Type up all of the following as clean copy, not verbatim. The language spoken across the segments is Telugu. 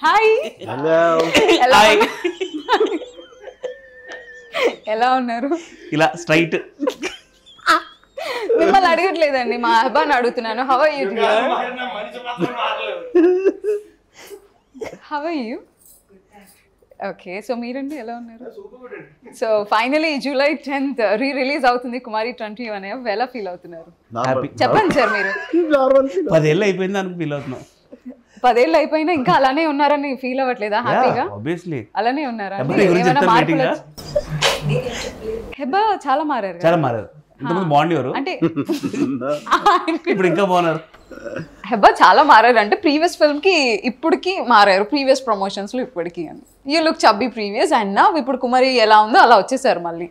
హాయ్. హలో. ఎలా ఉన్నారు? ఇలా స్ట్రైట్. మిమ్మల్ని అడగట్లేదండి, మా అబ్బాయిని అడుగుతున్నాను. How are you? How are you? Okay, so మీరండి ఎలా ఉన్నారు? So finally July 10th release అవుతుంది కుమారి 21. ఎలా ఫీల్ అవుతున్నారు చెప్పండి సార్ మీరు? 10 ఏళ్ళు అయిపోయింది అనుకు ఫీల్ అవుతున్నాం. 10 ఏళ్ళు అయిపోయినా ఇంకా అలానే ఉన్నారని ఫీల్ అవ్వట్లేదా? హ్యాపీగా ఆబ్వియస్లీ అలానే ఉన్నారా? హెబ్బా చాలా మారారు. చాలా మారారు. ఇంతకుముందు బాగుండేవారు అంటే ఇప్పుడు ఇంకా బాగున్నారు. హెబ్బా చాలా మారారు అంటే ప్రీవియస్ ఫిల్మ్ కి ఇప్పటికి మారారు, ప్రీవియస్ ప్రమోషన్స్ లో ఇప్పటికి అని. You look chubby previous and నా ఇప్పుడు కుమారి ఎలా ఉందో అలా వచ్చేసారు మళ్ళీ.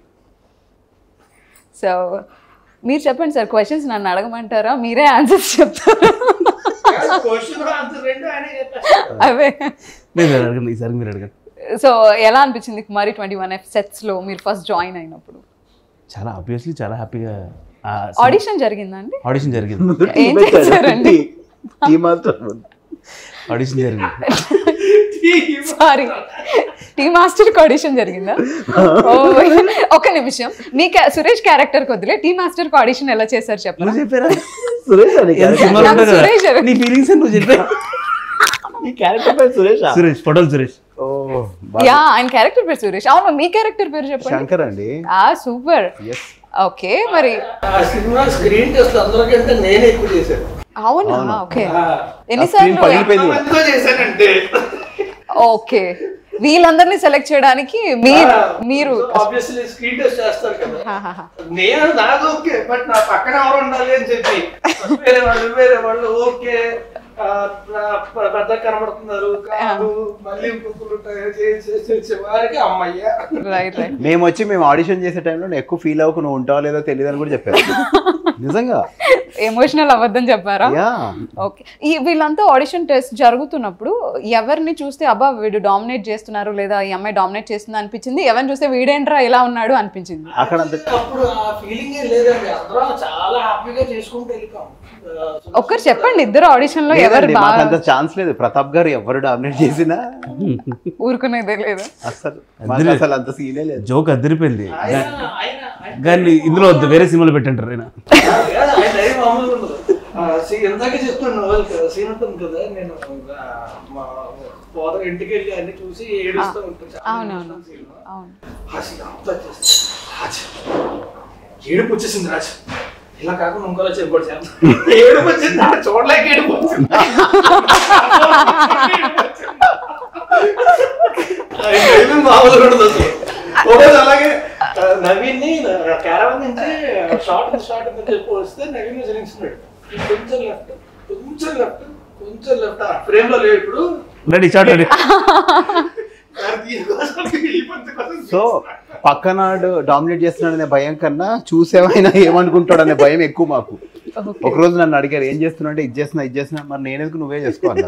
సో మీరు చెప్పండి సార్, క్వశ్చన్స్ నన్ను అడగమంటారా, మీరే ఆన్సర్స్ చెప్తారా? అవే ఈసారి మీరు అడగండి. సో ఎలా అనిపించింది కుమారి 21 సెట్స్ లో మీరు ఫస్ట్ జాయిన్ అయినప్పుడు? చాలా ఆబ్వియస్లీ చాలా హ్యాపీగా. ఆడిషన్ జరిగిందా అండి? ఆడిషన్ జరిగింది. ఏం చేశారండి? ఆడిషన్ జరిగింది. సారీ, టీ మాస్టర్ కి ఆడిషన్ జరిగిందా? ఒక నిమిషం, మీ సురేష్ క్యారెక్టర్ కొద్దిలే, టీ మాస్టర్ కి ఆడిషన్ ఎలా చేశారు చెప్పండి. చెప్పారా? సురేష్ నీ ఫీలింగ్స్ నువ్వు చెప్పారు. సురేష్ ఫోటోలు సురేష్. యా, ఆయన క్యారెక్టర్ పేరు సురేష్. అవును, మీ క్యారెక్టర్ పేరు చెప్పండి. శంకర్ అండి. సూపర్. ఓకే, మరి స్క్రీన్ టెస్ట్ అందరికంటే నేనే ఎక్కువ చేశాను. అవునా? ఓకే, ఎన్నిసార్లు? ఓకే, వీళ్ళందరినీ సెలెక్ట్ చేయడానికి మీరు ఆబ్వియస్లీ స్క్రీన్ టెస్ట్ చేస్తారు కదా. నేను నాది ఓకే, బట్ నా పక్కన ఎవరు ఉండాలి అని చెప్పి వేరే వాళ్ళు ఓకే పెద్ద కనబడుతున్నారు కాదు, మళ్ళీ వారికి అమ్మయ్య. మేము ఆడిషన్ చేసే టైంలో ఎక్కువ ఫీల్ అవ్వకు, నువ్వు ఉంటావో లేదో తెలియదు అని కూడా చెప్పారు. నిజంగా ఎమోషనల్ అవ్వద్దని చెప్పారా? ఓకే, వీళ్ళంతా ఆడిషన్ టెస్ట్ జరుగుతున్నప్పుడు ఎవరిని చూస్తే అబ్బా వీడు డామినేట్ చేస్తున్నారు లేదా ఈ అమ్మాయి డామినేట్ చేస్తుంది అనిపించింది, ఎవరిని చూస్తే వీడేంట్రా ఇలా ఉన్నాడు అనిపించింది? అప్పుడు ఆ ఫీలింగ్ లేదండి, అందరం చాలా హ్యాపీగా చేసుకుంటూ వెళ్ళిపోయాం. ఒక్కరు చెప్పండి, ఇద్దరు ఆడిషన్ లో ఎవరు అంత ఛాన్స్ లేదు. ప్రతాప్ గారు ఎవరు డామినేట్ చేసినా ఊరుకునేదే లేదు అసలు, అంత సీనే లేదు. జోక్ అదిరిపోయింది కానీ ఇందులో వేరే సినిమాలు పెట్టంటారు. ఎందాక చెప్తున్నాను సీన్ ఉంటుంది కదా, నేను మా ఫాదర్ ఇంటికి వెళ్ళి అన్ని చూసి ఏడుస్తూ ఉంటాను. ఏడుపు వచ్చేసింది రాజు, ఇలా కాకుండా ఇంకోలా చెప్పాడు సార్. ఏడుపు వచ్చింది, చూడలేక ఏడుపు వచ్చింది. మామూలుగా ఉండదు అసలు. అలాగే నవీన్ ని క్యారవన్ నుంచి షార్ట్ చెప్పి వస్తే నవీన్ జరించున్నాడు, కొంచెం లెఫ్ట్ ఫ్రేమ్ లో లేవు ఇప్పుడు. సో పక్కనాడు డామినేట్ చేస్తున్నాడు అనే భయం కన్నా చూసేవైనా ఏమనుకుంటాడు అనే భయం ఎక్కువ మాకు. ఒక రోజు నన్ను అడిగారు ఏం చేస్తున్నా అంటే ఇది చేస్తున్నా, మరి నేనెందుకు నువ్వే చేసుకోవాలి.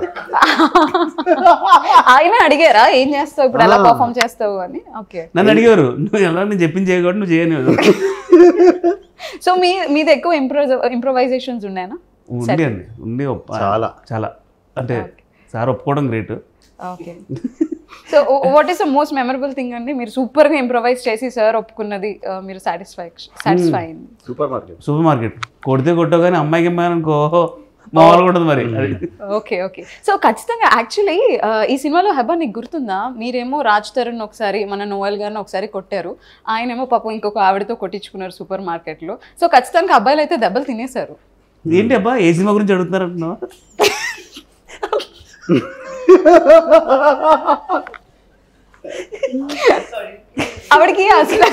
ఆయన అడిగారా ఏం చేస్తావు ఇప్పుడు, ఎలా పర్ఫామ్ చేస్తావు అని? ఓకే, నన్ను అడిగారు నువ్వు ఎలా నేను చెప్పింది చేయకూడదు నువ్వు చేయను. సో మీది ఎక్కువ ఇంప్రొవైజేషన్స్ ఉన్నాయనా? ఉంది చాలా చాలా, అంటే సార్ ఒప్పుకోవడం great. Okay, so what is the most memorable thing అండి మీరు సూపర్ గా ఇంప్రొవైజ్ చేసి సార్ ఒప్పుకున్నది, మీరు సాటిస్ఫై? సూపర్ మార్కెట్ కొడితే కొట్టగానే అమ్మాయికి అమ్మాయినుకో మామూలుగా ఉంటుంది మరి. ఓకే, సో ఖచ్చితంగా యాక్చువల్లీ ఈ సినిమాలో హెబ్బా నీకు గుర్తుందా, మీరేమో రాజ్ తరుణ్ ఒకసారి మన నోయల్ గారిని ఒకసారి కొట్టారు, ఆయనేమో పాపం ఇంకొక ఆవిడతో కొట్టించుకున్నారు సూపర్ మార్కెట్ లో. సో ఖచ్చితంగా అబ్బాయిలు అయితే దెబ్బలు తినేశారు. ఏంటి అబ్బా ఏ సినిమా గురించి అడుగుతున్నారు అంటున్నావా? ఆవిడకి అసలు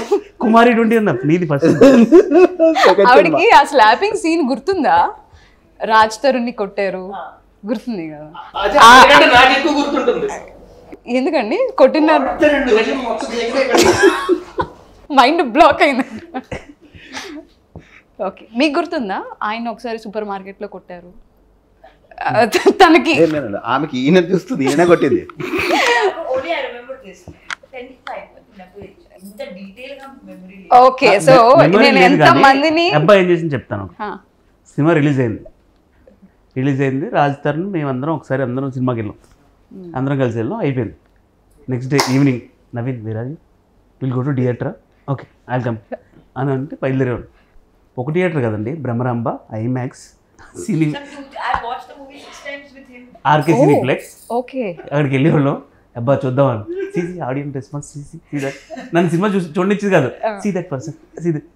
కుమారి 20 అన్న నీది ఫస్ట్. ఆవిడకి ఆ స్లాపింగ్ సీన్ గుర్తుందా? రాజ్ తరుణ్ ని కొట్టారు, గుర్తుంది కదా? నాకు ఎక్కువ గుర్తుంటుంది. ఎందుకండి కొట్టినారు? మైండ్ బ్లాక్ అయింది. ఓకే, మీకు గుర్తుందా ఆయన ఒకసారి సూపర్ మార్కెట్ లో కొట్టారు తనకి? ఆమెకి ఈయన చూస్తుంది, ఈయన కొట్టింది. ఓకే, సో నేను ఎంత మందిని అబ్బాయి ఏం చేసింది చెప్తాను. సినిమా రిలీజ్ అయింది రాజ్ తరుణ్ మేమందరం ఒకసారి అందరం సినిమాకి వెళ్ళాం. అందరం కలిసి వెళ్ళాం, అయిపోయింది. Next day evening Naveen Veeraju will go to theatre, okay I'll come అని అంటే బయలుదేరేవాడు. ఒక థియేటర్ కదండి, Brahmaramba, IMAX, cine, RK Cineplex. Okay, అక్కడికి వెళ్ళేవాళ్ళం. అబ్బా చూద్దామని, see audience response, see that. నన్ను సినిమా చూడనిచ్చేది కాదు. See that person, see that,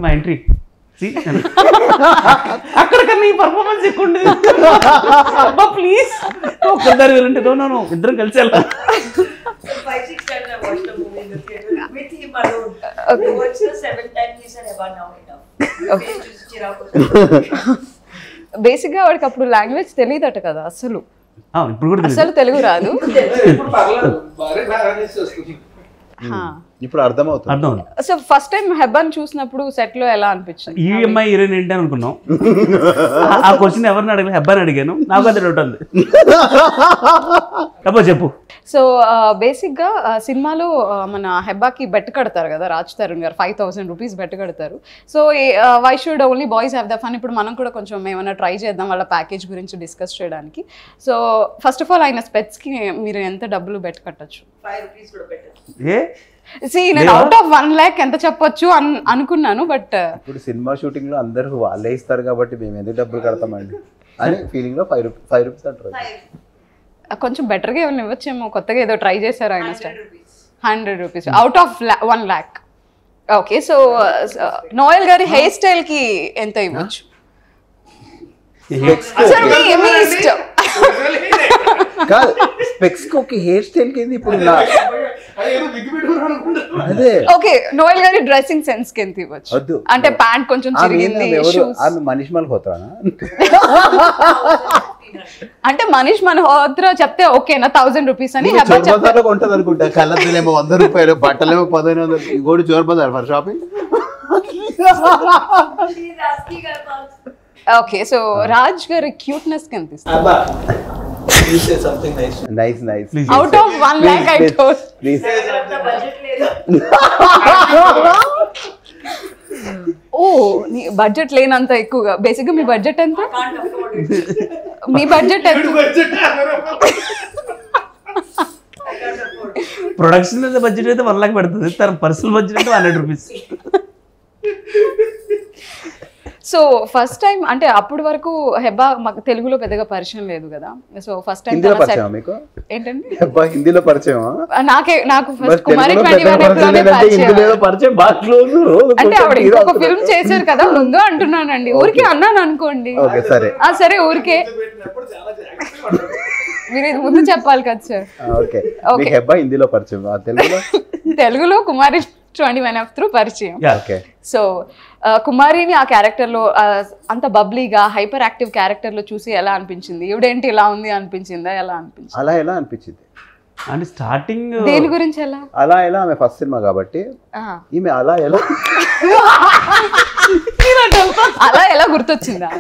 మా ఎంట్రీ, సీ అక్కడికన్నా ఈ పర్ఫార్మెన్స్ ఎక్కువ ఉండేది. అబ్బా ప్లీజ్ ఒక్కదారి వెళ్ళంటే నో ఇద్దరం కలిసి వెళ్ళాం. 5-6 times I watched the movie in the theater with him alone. Okay. I watched the 7th time. He said, "Eba, now enough." బేసిక్గా వాడికి అప్పుడు లాంగ్వేజ్ తెలియదట కదా అసలు, ఇప్పుడు కూడా అసలు తెలుగు రాదు. ఇప్పుడు పర్లేదు, బాగా మేనేజ్ చేస్తుంది. ఇప్పుడు అర్థమవుతుంది. అర్థం. సో ఫస్ట్ టైం హెబ్బాని చూసినప్పుడు సెట్ లో ఎలా అనిపించింది? ఈఎంఐ హీరోయిన్ ఏంటి అనుకున్నాం. ఆ క్వశ్చన్ ఎవరిని అడగలేదు, హెబ్బాని అడిగాను. నాకు అది డౌట్ ఉంది. అబ్బా చెప్పు. సో బేసిక్గా సినిమాలో మన హెబ్బాకి బెట్ కడతారు కదా రాజ్ తరుణ్ గారు, 5,000 రూపీస్ బెట్ కడతారు. So why should only boys have the fun. ఇప్పుడు మనం కూడా కొంచెం ఏమైనా ట్రై చేద్దాం వాళ్ళ ప్యాకేజ్ గురించి డిస్కస్ చేయడానికి. సో ఫస్ట్ ఆఫ్ ఆల్ ఆయన స్పెట్స్కి మీరు ఎంత డబ్బులు బెట్ కట్టచ్చు? 5 rupees కూడా better. ఏ నేను అవుట్ ఆఫ్ 1 lakh ఎంత చెప్పొచ్చు అనుకున్నాను. బట్ ఇప్పుడు సినిమా షూటింగ్ లో అందరూ వాళ్ళే ఇస్తారు కాబట్టి మేము ఎందుకు డబ్బులు కడతామండి అని ఫీలింగ్ లో 5 రూపీస్ అంటారు. కొంచెం బెటర్గా ఏమైనా ఇవ్వచ్చేమో, కొత్తగా ఏదో ట్రై చేశారు ఆయన. 100 rupees out of 1 lakh. Okay, so Noel గారి హెయిర్ స్టైల్ కి ఎంత ఇవ్వచ్చు? మీ ఇష్టం. కాదు, స్పెక్స్ కి ఒక హెయిర్ స్టైల్ కి ఇప్పుడు అదే. ఓకే, నోయల్ గారి డ్రెస్సింగ్ సెన్స్ కి ఎంత ఇవ్వచ్చు? వద్దు, అంటే ప్యాంట్ కొంచెం చిరిగింది, షూస్. మనీష్ మల్హోత్రానా? అంటే మనీష్ మల్హోత్రా చెప్తే ఓకేనా 1000 రూపీస్ అని? చోర్ ఉంటది అనుకుంటా. కళ్ళద్దులేమో 100 రూపాయలు, బట్టలేమో 1500. ఇంకోటి Chor Bazaar for shopping. She's asking about. Okay, so Raj గారి క్యూట్నెస్ కి ఎంత ఇస్తారు? You say something nice. Nice. Out of 1 lakh I told. Please. The budget లేదు. ఓ, నీ బడ్జెట్ లేనంత ఎక్కువగా. బేసిక్ గా మీ బడ్జెట్ ఎంత? Can't afford it. Me budget ఎంత? I can't afford it. Production budget అయితే 1 lakh పెడుతుంది, తన పర్సనల్ బడ్జెట్ అయితే 100 రూపీస్. సో ఫస్ట్ టైం అంటే అప్పటి వరకు హెబ్బా మాకు తెలుగులో పెద్దగా పరిచయం లేదు కదా. సో ఫస్ట్ టైం హిందీలో పరిచయం మీకు? ఏంటండి? అబ్బా హిందీలో పరిచయం? నాకు ఫస్ట్ కుమారి 21 ఎపిసోడ్ పరిచయం బాగా క్లోజ్. అంటే ఆవిడ ఇంకొక ఫిల్మ్ చేశారు కదా ముందు అంటున్నానండి. ఊరికే అన్నాను అనుకోండి. ఓకే సరే. సరే ఊరికే మీరు ఇది ముందు చెప్పాలి కదా సార్. ఓకే, మీకు హెబ్బా హిందీలో పరిచయం, తెలుగులో కుమారి 21 త్రూ పరిచయం. ఓకే. సో కుమారిని ఆ క్యారెక్టర్లో అంత బబ్లీగా హైపర్ యాక్టివ్ క్యారెక్టర్లో చూసి ఎలా అనిపించింది? ఈవిడేంటి ఇలా ఉంది అనిపించిందా? ఎలా అనిపించింది? ఎలా అనిపించింది అంటే స్టార్టింగ్ దేని గురించి? ఎలా ఆమె ఫస్ట్ సినిమా కాబట్టి ఈమె అలా ఎలా గుర్తొచ్చిందా?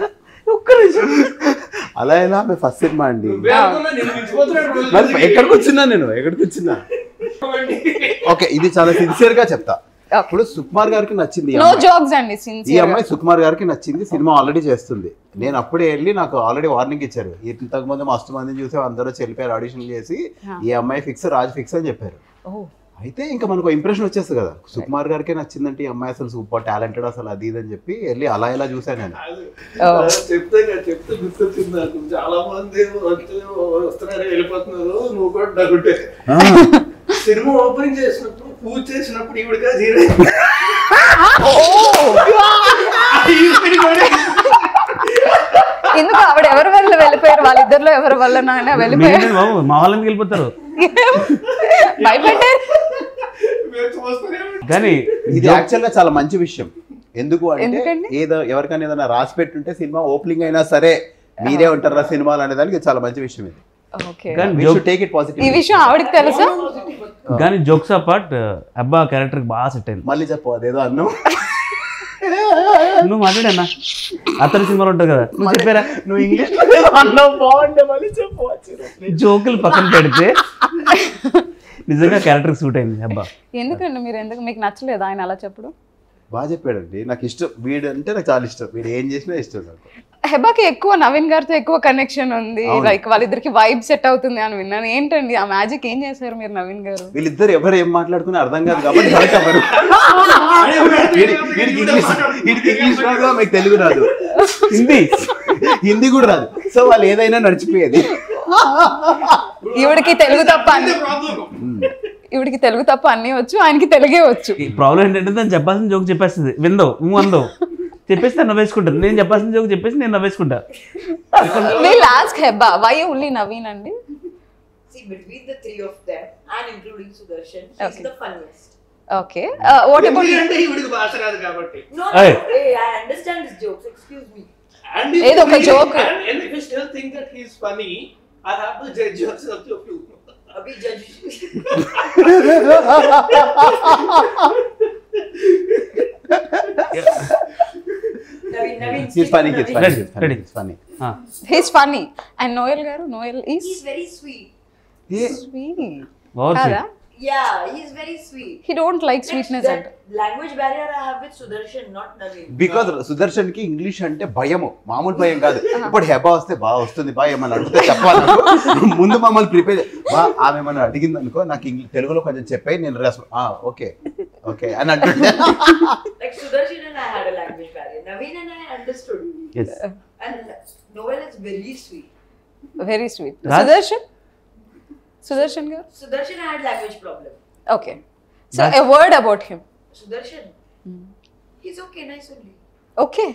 అలా ఆమె ఫస్ట్ సినిమా అండి. ఎక్కడికి వచ్చినా ఓకే, ఇది చాలా సిన్సియర్ గా చెప్తా. ఇప్పుడు సుకుమార్ గారికి నచ్చింది ఈ అమ్మాయి, సుకుమార్ గారికి నచ్చింది. సినిమా ఆల్రెడీ చేస్తుంది. నేను అప్పుడే వెళ్ళి నాకు ఆల్రెడీ వార్నింగ్ ఇచ్చారు. ఇంతకు ముందు మస్తు మందిని చూసి అందరూ చెల్లిపోయారు ఆడిషన్ చేసి, ఈ అమ్మాయి ఫిక్స్, రాజ్ ఫిక్స్ అని చెప్పారు. అయితే ఇంకా మనకు ఇంప్రెషన్ వచ్చేస్తుంది కదా, సుకుమార్ గారికే నచ్చిందంటే ఈ అమ్మాయి అసలు సూపర్ టాలెంటెడ్ అసలు అది ఇది అని చెప్పి వెళ్ళి అలా చూసాను నేను. చెప్తే గుర్తొచ్చింది నాకు. చాలా మంది వస్తున్నారు, వెళ్ళిపోతున్నారు. నువ్వు కూడా డగుంటే సినిమా ఓపెనింగ్ చేసినప్పుడు, పూజ చేసినప్పుడు ఈవిడగా ఎందుకు ఆవిడ ఎవరి వల్ల వెళ్ళిపోయారు? వాళ్ళిద్దరిలో ఎవరి వల్ల వెళ్ళిపోయారు? మా వాళ్ళని వెళ్ళిపోతారు. భయపెట్టారు. కానీ ఇది యాక్చువల్ గా చాలా మంచి విషయం. ఎందుకు అంటే ఎవరికైనా ఏదైనా రాసి పెట్టుంటే సినిమా ఓపెనింగ్ అయినా సరే మీరే ఉంటారా సినిమాలు అనే దానికి చాలా మంచి విషయం ఇది. ఈ విషయం ఆవిడకి తెలుసా? కానీ జోక్స్ అపార్ట్, అబ్బా క్యారెక్టర్ బాగా సెట్ అయింది. మళ్ళీ చెప్పు, అదేదో అన్ను నువ్వు మాట్లాడన్నా అతని సినిమాలో ఉంటుంది కదా, నువ్వు చెప్పారా? నువ్వు ఇంగ్లీష్ అన్నావు, బాగుంటే మళ్ళీ చెప్పు. జోకులు పక్కన పెడితే నిజంగా క్యారెక్టర్ సూట్ అయింది అబ్బా. ఎందుకండి మీకు నచ్చలేదు ఆయన అలా చెప్పడం? బాగా చెప్పాడండి. నాకు ఇష్టం వీడు అంటే, నాకు చాలా ఇష్టం. వీడు ఏం చేసినా ఇష్టం నాకు. హెబాకి ఎక్కువ నవీన్ గారితో ఎక్కువ కనెక్షన్ ఉంది, లైక్ వాళ్ళిద్దరికి వైబ్ సెట్ అవుతుంది అని విన్నాను. ఏంటండి ఆ మ్యాజిక్ ఏం చేశారు మీరు నవీన్ గారు? వీళ్ళిద్దరు ఎవరు ఏం మాట్లాడుకుని అర్థం కాదు కాబట్టి ఇంగ్లీష్ రాదు, మీకు తెలుగు రాదు, హిందీ కూడా రాదు. సో వాళ్ళు ఏదైనా నడిచిపోయేది. ఈవిడికి తెలుగు తప్ప అన్ని వచ్చు, ఆయనకి తెలుగే వచ్చు. ప్రాబ్లం ఏంటంటే తను చెప్పాల్సిన జోక్ చెప్పేస్తుంది, విందో నువ్వు అందో చెప్పేసి తను నవ్వేసుకుంటాను, నేను చెప్పాల్సిన జోక్ చెప్పేసి నేను నవ్వేసుకుంటా. We'll ask Heba, why only Naveen andi? See, between the three of them and including Sudarshan, she's the funniest. Okay. What about you? అంటే ఈవిడికి భాష రాదు కాబట్టి. No, Hey. hey, I understand his jokes. Excuse me. And ఏదో ఒక joke. And if you still think that he's funny, I have to judge yourself of you. Abhi judge. Naveen. He's funny. Ready. He's funny. He's funny. And Noel garu, Noel is He's very sweet. sweet. Over Kada? Yeah, he's very sweet. He don't like sweetness That and language barrier I have with Sudarshan, not Naveen. Because Sudarshan కి ఇంగ్లీష్ అంటే భయము, మామూలు భయం కాదు. ఇప్పుడు హెబా వస్తే బాగా వస్తుంది బా ఏమన్నా అడిగితే చెప్పాలి. ముందు మమ్మల్ని ప్రిపేర్ బా ఆమె ఏమన్నా అడిగింది అనుకో, నాకు తెలుగులో కొంచెం చెప్పాయి, నేను ఓకే ఓకే అని అంటుంటే. Like Sudarshan and I had a language barrier. Naveen and I understood. Yes. And Noel is very sweet. very sweet. Raj? Sudarshan garu? Sudarshan had language problem. Okay. So a word about him. Sudarshan, he's okay, nice only. Okay.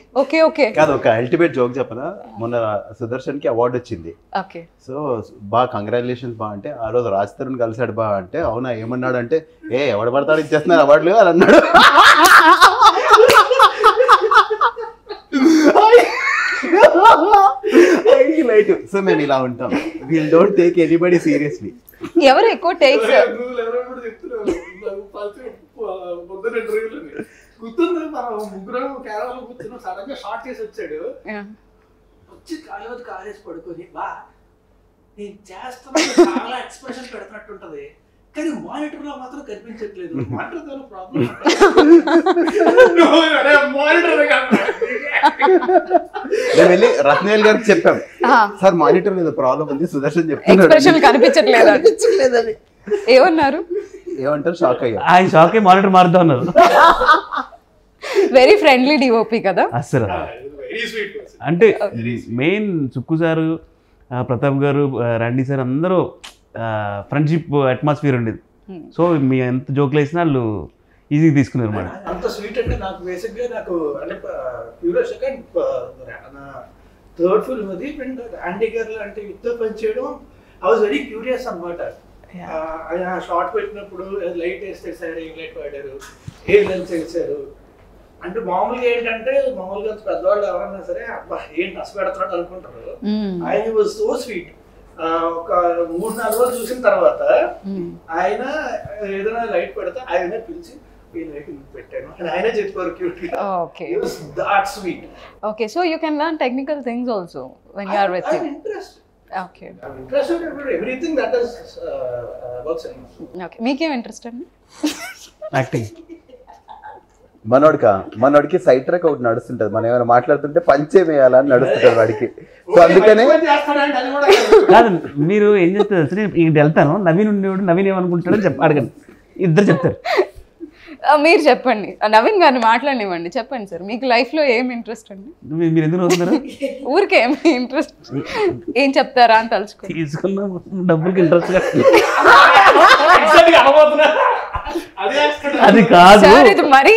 కాదు, ఒక అల్టిమేట్ జోక్ చెప్పనా, మొన్న సుదర్శన్ కి అవార్డు వచ్చింది. Okay. సో బాగా కంగ్రాచులేషన్స్ బా అంటే, ఆ రోజు రాజ్ తరుణ్ కలిసాడు బా అంటే, అవునా ఏమన్నాడు అంటే, ఎవడు పడతాడు ఇచ్చేస్తున్నారు అవార్డులు అని అన్నాడు. సో మేము ఇలా ఉంటాం, we'll don't take anybody seriously. ఎవరు ఎక్కువ టేక్స్? గుర్తుంది, మనం ముగ్గురం కేరళలో కూర్చున్నాం, సడన్ గా షార్ట్ చేసి వచ్చాడు, వచ్చి కాలేసి పడుకొని బా నేను చేస్తున్నా చాలా ఎక్స్ప్రెషన్ పెడుతున్నట్టుంటది, కానీ మానిటర్ లో మాత్రం కనిపించట్లేదు. మానిటర్ ప్రాబ్లం, మేము వెళ్ళి రత్నేల్ గారికి చెప్పాం, సార్ మానిటర్ మీద ప్రాబ్లం ఉంది, సుదర్శన్ ఎక్స్ప్రెషన్ కనిపించట్లేదు. ఏమన్నారు? ఏమంటారు, షాక్ అయ్యా. ఆయన షాక్ అయ్యి మానిటర్ మారుతా ఉన్నారు. వెరీ ఫ్రెండ్లీ డిఓపి కదా అసలు. అంటే మెయిన్ సుక్కు సారు, ప్రతాప్ గారు, రండి సార్ అందరూ ఫ్రెండ్షిప్ అట్మాస్ఫియర్ ఉండేది. సో మీ ఎంత జోక్లు వేసినా వాళ్ళు ఈజీగా తీసుకున్నారు మాట. అంత స్వీట్ అంటే నాకు బేసిక్ గా నాకు అంటే క్యూరియాసిటీ, నా థర్డ్ ఫిల్మ్ అది ఆంటీ గారు అంటే యుద్ధ పని చేయడం, ఐ వాజ్ వెరీ క్యూరియస్ అనమాట. ఆయన షార్ట్ పెట్టినప్పుడు లైట్ వేస్తే సార్ ఏం లైట్ వాడారు, ఏ లెన్స్ వేసారు అంటే, మామూలుగా ఏంటంటే మామూలుగా పెద్దవాళ్ళు ఎవరన్నా సరే అబ్బా ఏం నచ్చ పెడుతున్నాడు అనుకుంటారు. ఆయన వాజ్ సో స్వీట్. ఒక 3-4 రోజులు చూసిన తర్వాత ఆయన ఏదైనా లైట్ పెడితే ఆయన పిలిచి ఈ లైట్ పెట్టాను అని ఆయన చెప్పారు. Okay. That sweet. Okay, so you can learn technical things also when you are with him. I'm interested. Okay. I'm interested in everything that is about cinema. Okay. మీకేం ఇంట్రెస్ట్ అండి? యాక్టింగ్. మనోడికి సైడ్ ట్రాక్ ఒకటి నడుస్తుంటది, మనం ఏమైనా మాట్లాడుతుంటే పంచే వేయాలని నడుస్తుంటది వాడికి. సో అందుకనే కాదు, మీరు ఏం చేస్తారు అసలు, ఇంటి వెళ్తాను నవీన్ ఉండేవాడు, నవీన్ ఏమనుకుంటాడని అడగండి, ఇద్దరు చెప్తారు. మీరు చెప్పండి, నవీన్ గారిని మాట్లాడనివ్వండి, చెప్పండి సార్ మీకు లైఫ్ లో ఏం ఇంట్రెస్ట్ అండి? మీరు ఎందుకు అవుతున్నారు? ఊరికే ఏం ఇంట్రెస్ట్, ఏం చెప్తారా అని తలుచుకో. తీసుకున్న డబ్బులకి ఇంట్రెస్ట్ అది కాదు సార్, ఇది మరి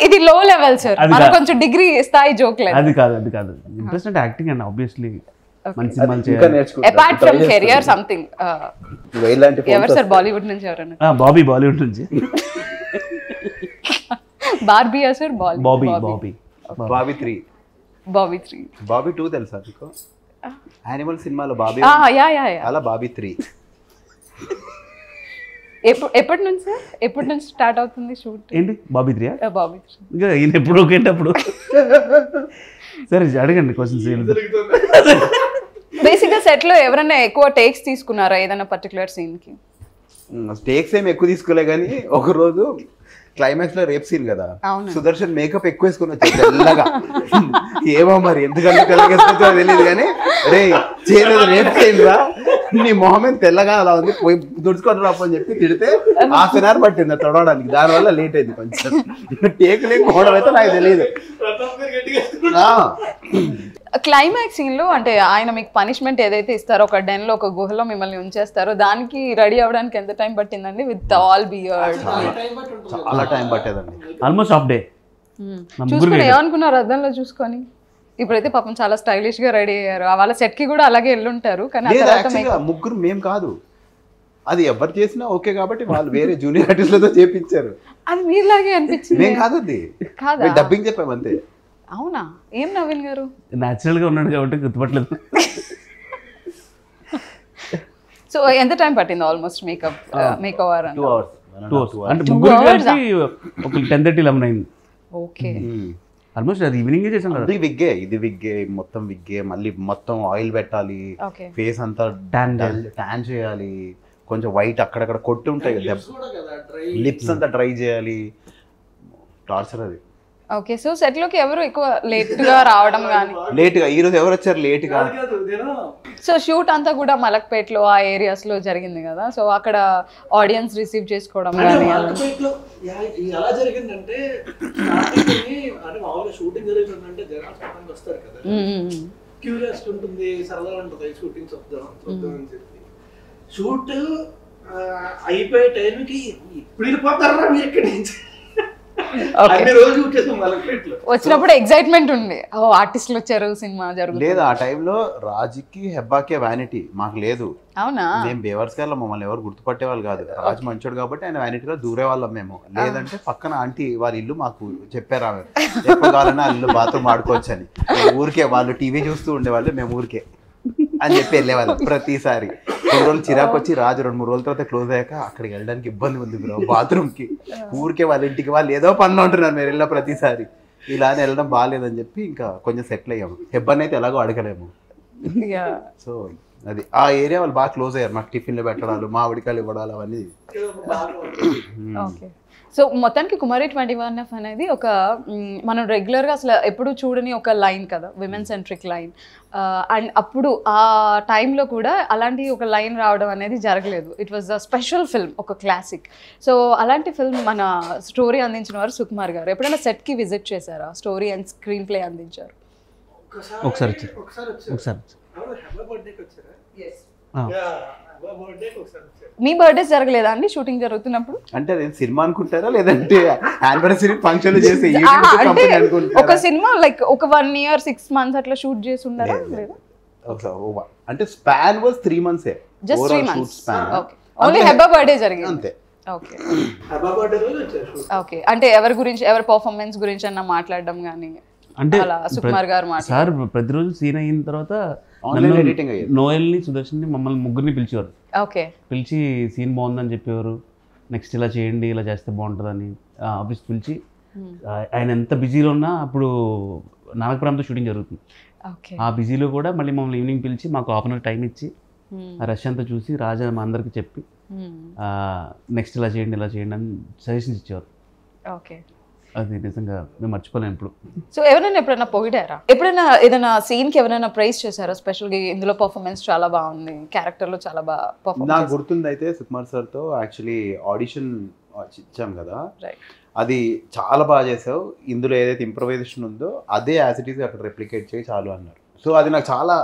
ఇది లో లెవెల్ సార్, మనం కొంచెం డిగ్రీ స్థాయి జోక్ లేదు. అది కాదు ఇంట్రెస్ట్ అంటే యాక్టింగ్ అండి, ఆబ్వియస్లీ మంచి సినిమాలు ఇంకా చేయాలి. నేర్చుకుంటా. Apart from career something. ఇలాంటి ఎవరు సార్ బాలీవుడ్ నుంచి ఎవరైనా? బాబీ బాలీవుడ్ నుంచి. బార్బియా సార్? బాబీ బాబీ 3. బాబీ 2 తెలుసా మీకు? యానిమల్ సినిమాలో బాబీ, యా అలా బాబీ 3. ఎప్పటి నుంచి సార్, ఎప్పటి నుంచి స్టార్ట్ అవుతుంది షూట్? ఏంటి బాబీ 3? బాబీ 3 ఇంకా ఈయన ఎప్పుడు ఒకేటప్పుడు. సరే అడగండి క్వశ్చన్స్. బేసిక్ గా సెట్ లో ఎవరైనా ఎక్కువ టేక్స్ తీసుకున్నారా ఏదైనా పర్టికులర్ సీన్ కి? టేక్స్ ఏమి ఎక్కువ తీసుకోలే కానీ, ఒక రోజు క్లైమాక్స్ లో రేప్ సీన్ కదా, అవును. సుదర్శన్ మేకప్ ఎక్కువ వేసుకుని వచ్చాడు తెల్లగా. ఏమో మరి ఎందుకంటే తెల్లగేసుకుంటా తెలియదు కానీ, రే చేయలేదు రేప్ సీన్ రా, నీ మొహమే తెల్లగా అలా ఉంది, పోయి దుడుచుకొని రాపు అని చెప్పి తిడితే ½ an hour పట్టింది తొడవడానికి. దానివల్ల లేట్ అయింది కొంచెం. టేక్ లేకపోవడం అయితే నాకు తెలియదు. క్లైమాక్స్ సీన్ లో అంటే ఆయన మీకు పనిష్మెంట్ ఏదైతే ఇస్తారో, ఒక డెన్ లో ఒక గుహలో మిమ్మల్ని ఉంచేస్తారో, దానికి రెడీ అవ్వడానికి ఎంత టైం పట్టిందండి? విత్ ఆల్ బియర్డ్ చాలా టైం పట్టేదండి. Almost half day. చూసుకుని ఏమనుకున్నారు అద్దంలో చూసుకొని? ఇప్పుడైతే పాపం చాలా స్టైలిష్ గా రెడీ అయ్యారు. వాళ్ళ సెట్ కి కూడా అలాగే వెళ్ళుంటారు. కానీ ముగ్గురు మేం కాదు, అది ఎవరు చేసినా ఓకే కాబట్టి వాళ్ళు వేరే జూనియర్ ఆర్టిస్టులతో చేపించారు. అది మీలాగే అనిపించింది. మేం కాదు, అది కాదా? డబ్బింగ్ చెప్పాము అంతే. అవునా? ఏం నవీన్ గారు న్యాచురల్ గా ఉన్నాడు కాబట్టి గుర్తుపట్టలేదు. సో ఎంత టైం పట్టింది ఆల్మోస్ట్ మేకప్? 2 hours. అంటే ముగ్గురు కలిసి ఒక 10:30, 11 అయింది. ఓకే. ఆల్మోస్ట్ అది ఈవినింగ్ చేసాం కదా. ఇది విగ్గే మొత్తం విగ్గే, మళ్ళీ మొత్తం ఆయిల్ పెట్టాలి, ఓకే. ఫేస్ అంతా ట్యాన్ చేయాలి, కొంచెం వైట్ అక్కడక్కడ కొట్టి ఉంటాయి కదా, లిప్స్ అంతా డ్రై చేయాలి, టార్చర్ అది. ఓకే. సో సెట్ లోకి ఎవరు ఎక్కువ లేట్ గా రావడం గానీ? లేట్ గా ఈ రోజు ఎవరు వచ్చారు లేట్ గా? సో షూట్ అంతా కూడా మలక్పేట్లో ఆ ఏరియాస్ లో జరిగింది కదా, సో అక్కడ ఆడియన్స్ రిసీవ్ చేసుకోవడం కానీ ఎలా జరిగిందంటే, అంటే మామూలుగా షూటింగ్ జరుగుతుందంటే జనాలు వస్తారు కదా, క్యూరియాసిటీ ఉంటుంది, సరదా ఉంటుంది, షూటింగ్ చూద్దాం అని చెప్పి. షూట్ అయిపోయే టైంకి ఇప్పుడు వెళ్ళిపోతారా మీరు ఇక్కడి నుంచి? వచ్చినప్పుడు ఎక్సైట్మెంట్ ఉంది, ఓ ఆర్టిస్టులు వచ్చారు, సినిమా జరుగుతుంది. లేదు ఆ టైంలో రాజుకి హెబ్బాకే వ్యానిటీ, మాకు లేదు. అవునా? మేము బేవర్స్ గా మమ్మల్ని ఎవరు గుర్తుపట్టే వాళ్ళు కాదు. రాజు మంచోడు కాబట్టి ఆయన వ్యానిటీలో దూరే వాళ్ళం మేము. లేదంటే పక్కన ఆంటీ వాళ్ళ ఇల్లు మాకు చెప్పారు, ఆమె ఎప్పుడు కావాలన్నా ఆ ఇల్లు బాత్రూమ్ ఆడుకోవచ్చు అని. ఊరికే వాళ్ళు టీవీ చూస్తూ ఉండేవాళ్ళు, మేము ఊరికే అని చెప్పి వెళ్ళేవాళ్ళం ప్రతిసారి. 2 రోజులు చిరాకు వచ్చి రాజు 2-3 రోజుల తర్వాత క్లోజ్ అయ్యాక అక్కడికి వెళ్ళడానికి ఇబ్బంది ఉంది బ్రో బాత్రూమ్ కి, ఊరికే వాళ్ళ ఇంటికి వాళ్ళు ఏదో పనులు ఉంటున్నారు మీరు వెళ్ళిన ప్రతిసారి, ఇలా వెళ్ళడం బాగాలేదని చెప్పి ఇంకా కొంచెం సెటిల్ అయ్యాము. హెబ్బన్ అయితే ఎలాగో అడగలేము. సో అది ఆ ఏరియా వాళ్ళు బాగా క్లోజ్ అయ్యారు. మాకు టిఫిన్లు పెట్టడాలు, మామిడికాయలు ఇవ్వడాలు అవన్నీ. ఓకే. సో మొత్తానికి కుమారి 21F అనేది ఒక మనం రెగ్యులర్గా అసలు ఎప్పుడు చూడని ఒక లైన్ కదా, విమెన్ సెంట్రిక్ లైన్. అండ్ అప్పుడు ఆ టైంలో కూడా అలాంటి ఒక లైన్ రావడం అనేది జరగలేదు. It was a special film, ఒక క్లాసిక్. సో అలాంటి ఫిల్మ్ మన స్టోరీ అందించిన వారు సుకుమార్ గారు. ఎప్పుడైనా సెట్కి విజిట్ చేశారా? స్టోరీ అండ్ స్క్రీన్ ప్లే అందించారు. ఒకసారి మీ బర్త్డేస్ జరగలేదా అండి షూటింగ్ జరుగుతున్నప్పుడు? అంటే అదే సినిమా అనుకుంటారా లేదంటే యానివర్సరీ ఫంక్షన్లు చేసి ఒక సినిమా లైక్ ఒక 1 year 6 months అట్లా షూట్ చేసి ఉన్నారా? లేదా అంటే span was 3 months. Just 3 months. Okay. Only Hebah birthday జరిగింది అంతే. ఓకే. హెబ్బా బర్త్డే రోజు వచ్చారు. ఓకే. అంటే ఎవరి గురించి, ఎవరి పర్ఫార్మెన్స్ గురించి అన్న మాట్లాడడం కానీ అంటే సుకుమార్ గారు సార్ ప్రతిరోజు సీన్ అయిన తర్వాత నోయల్ని, సుదర్శన్ని, మమ్మల్ని ముగ్గురిని పిలిచేవారు. ఓకే. పిలిచి సీన్ బాగుందని చెప్పేవారు, నెక్స్ట్ ఇలా చేయండి, ఇలా చేస్తే బాగుంటుందని ఆఫీస్ పిలిచి, ఆయన ఎంత బిజీలో ఉన్నా అప్పుడు నాగపురంతో షూటింగ్ జరుగుతుంది. ఆ బిజీలో కూడా మళ్ళీ మమ్మల్ని ఈవినింగ్ పిలిచి మాకు ½ hour టైం ఇచ్చి ఆ రష్ అంతా చూసి రాజా మా అందరికి చెప్పి నెక్స్ట్ ఇలా చేయండి, ఇలా చేయండి అని సజెషన్స్ ఇచ్చేవారు. ఓకే. అది నిజంగా మేము మర్చిపోలేము ఇప్పుడు. సో ఎవరైనా ఎప్పుడైనా పొగిడారా? ఎప్పుడైనా ఏదైనా సీన్కి ఎవరైనా ప్రైజ్ చేశారా? స్పెషల్గా ఇందులో పర్ఫార్మెన్స్ చాలా బాగుంది, క్యారెక్టర్లో చాలా బాగా పర్ఫార్మెన్స్. నాకు గుర్తుంది అయితే సుకుమార్ సార్తో యాక్చువల్లీ ఆడిషన్ ఇచ్చాం కదా, అది చాలా బాగా చేసావు, ఇందులో ఏదైతే ఇంప్రవైజేషన్ ఉందో అదే యాజ్ ఇట్ ఈస్ అక్కడ రెప్లికేట్ చేయి చాలు అన్నారు. సో అది నాకు చాలా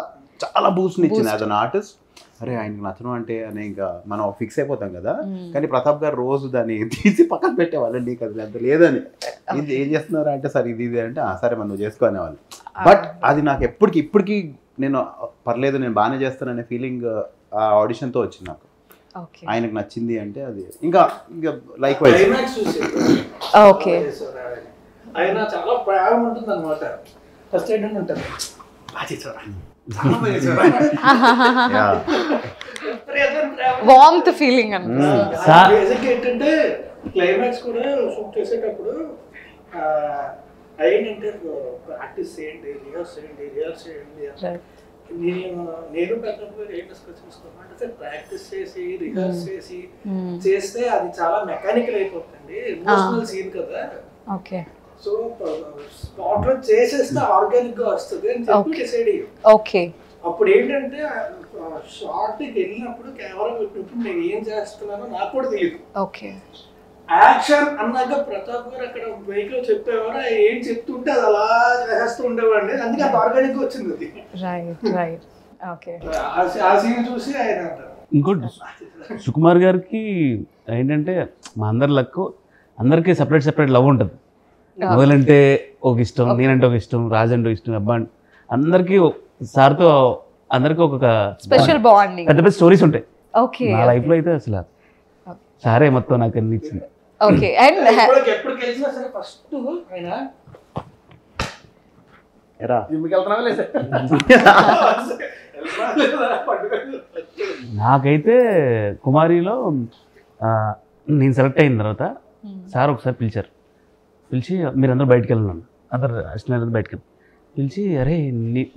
చాలా బూస్ట్ని ఇచ్చింది యాజ్ అన్ ఆర్టిస్ట్. అరే ఆయనకు నచ్చడం అంటే అని ఇంకా మనం ఫిక్స్ అయిపోతాం కదా. కానీ ప్రతాప్ గారు రోజు దాన్ని తీసి పక్కన పెట్టేవాళ్ళు, నీకు అది అంత లేదని, ఇది ఏం చేస్తున్నారు అంటే సరే ఇది ఇది అంటే సరే మనం చేసుకునేవాళ్ళు. బట్ అది నాకు ఇప్పటికి నేను పర్లేదు, నేను బాగానే చేస్తాననే ఫీలింగ్ ఆ ఆడిషన్తో వచ్చింది నాకు. ఆయనకు నచ్చింది అంటే అది ఇంకా లైక్ వైజ్. ఓకే. ఆయన చాలా ప్రయాగం ఉంటుంది అనమాట. ఫస్ట్ ఏంటంటే ఉంటుంది వార్మ్త్ ఫీలింగ్ ఏంటంటే క్లైమాక్స్ కూడా షూట్ చేసేటప్పుడు ఏంటంటే ప్రాక్టీస్ చేయండి, రిహర్స్ చేయండి నేను పెద్దప్పుడు ఏం డిస్కస్ చేసుకున్నాను అంటే ప్రాక్టీస్ చేసి రిహర్స్ చేసి చేస్తే అది చాలా మెకానికల్ అయిపోతుంది, ఎమోషనల్ సీన్ కదా. ఓకే. సో స్పాట్ లో చేసేస్తే ఆర్గానిక్ గా వస్తుంది అని చెప్పి డిసైడ్ అయ్యాం. ఓకే. అప్పుడు ఏంటంటే షార్ట్ కి వెళ్ళినప్పుడు కెమెరా పెట్టినప్పుడు నేను ఏం చేస్తున్నానో నాకు కూడా తెలియదు. ఓకే. యాక్షన్ అన్నాక ప్రతాప్ గారు అక్కడ బైక్ లో చెప్పేవారు, ఏం చెప్తుంటే అది అలా చేస్తూ ఉండేవాడిని, అందుకే అది ఆర్గానిక్ గా వచ్చింది అది. Right right. ఓకే. ఆ సీన్ చూసి ఆయన అంటారు. ఇంకోటి సుకుమార్ గారికి ఏంటంటే మా అందరి లక్, అందరికీ సెపరేట్ లవ్ ఉంటుంది. మొదలంటే ఒక ఇష్టం, నేనంటే ఒక ఇష్టం, రాజ్ అంటే ఇష్టం, అబ్బా అందరికీ సార్తో అందరికీ ఒక స్పెషల్ బాండింగ్, పెద్ద పెద్ద స్టోరీస్ ఉంటాయి. ఓకే. నా లైఫ్లో అయితే అసలు సారే మొత్తం నాకు అనిపించింది. ఓకే. అండ్ ఎప్పుడు కలిసినా సరే ఫస్ట్ ఆయన ఎరా నాకైతే కుమారిలో నేను సెలెక్ట్ అయిన తర్వాత సార్ ఒకసారి పిలిచి మీరందరూ బయటకు వెళ్ళినాను, అందరు అసిస్టెంట్ బయటకు వెళ్ళి పిలిచి, అరే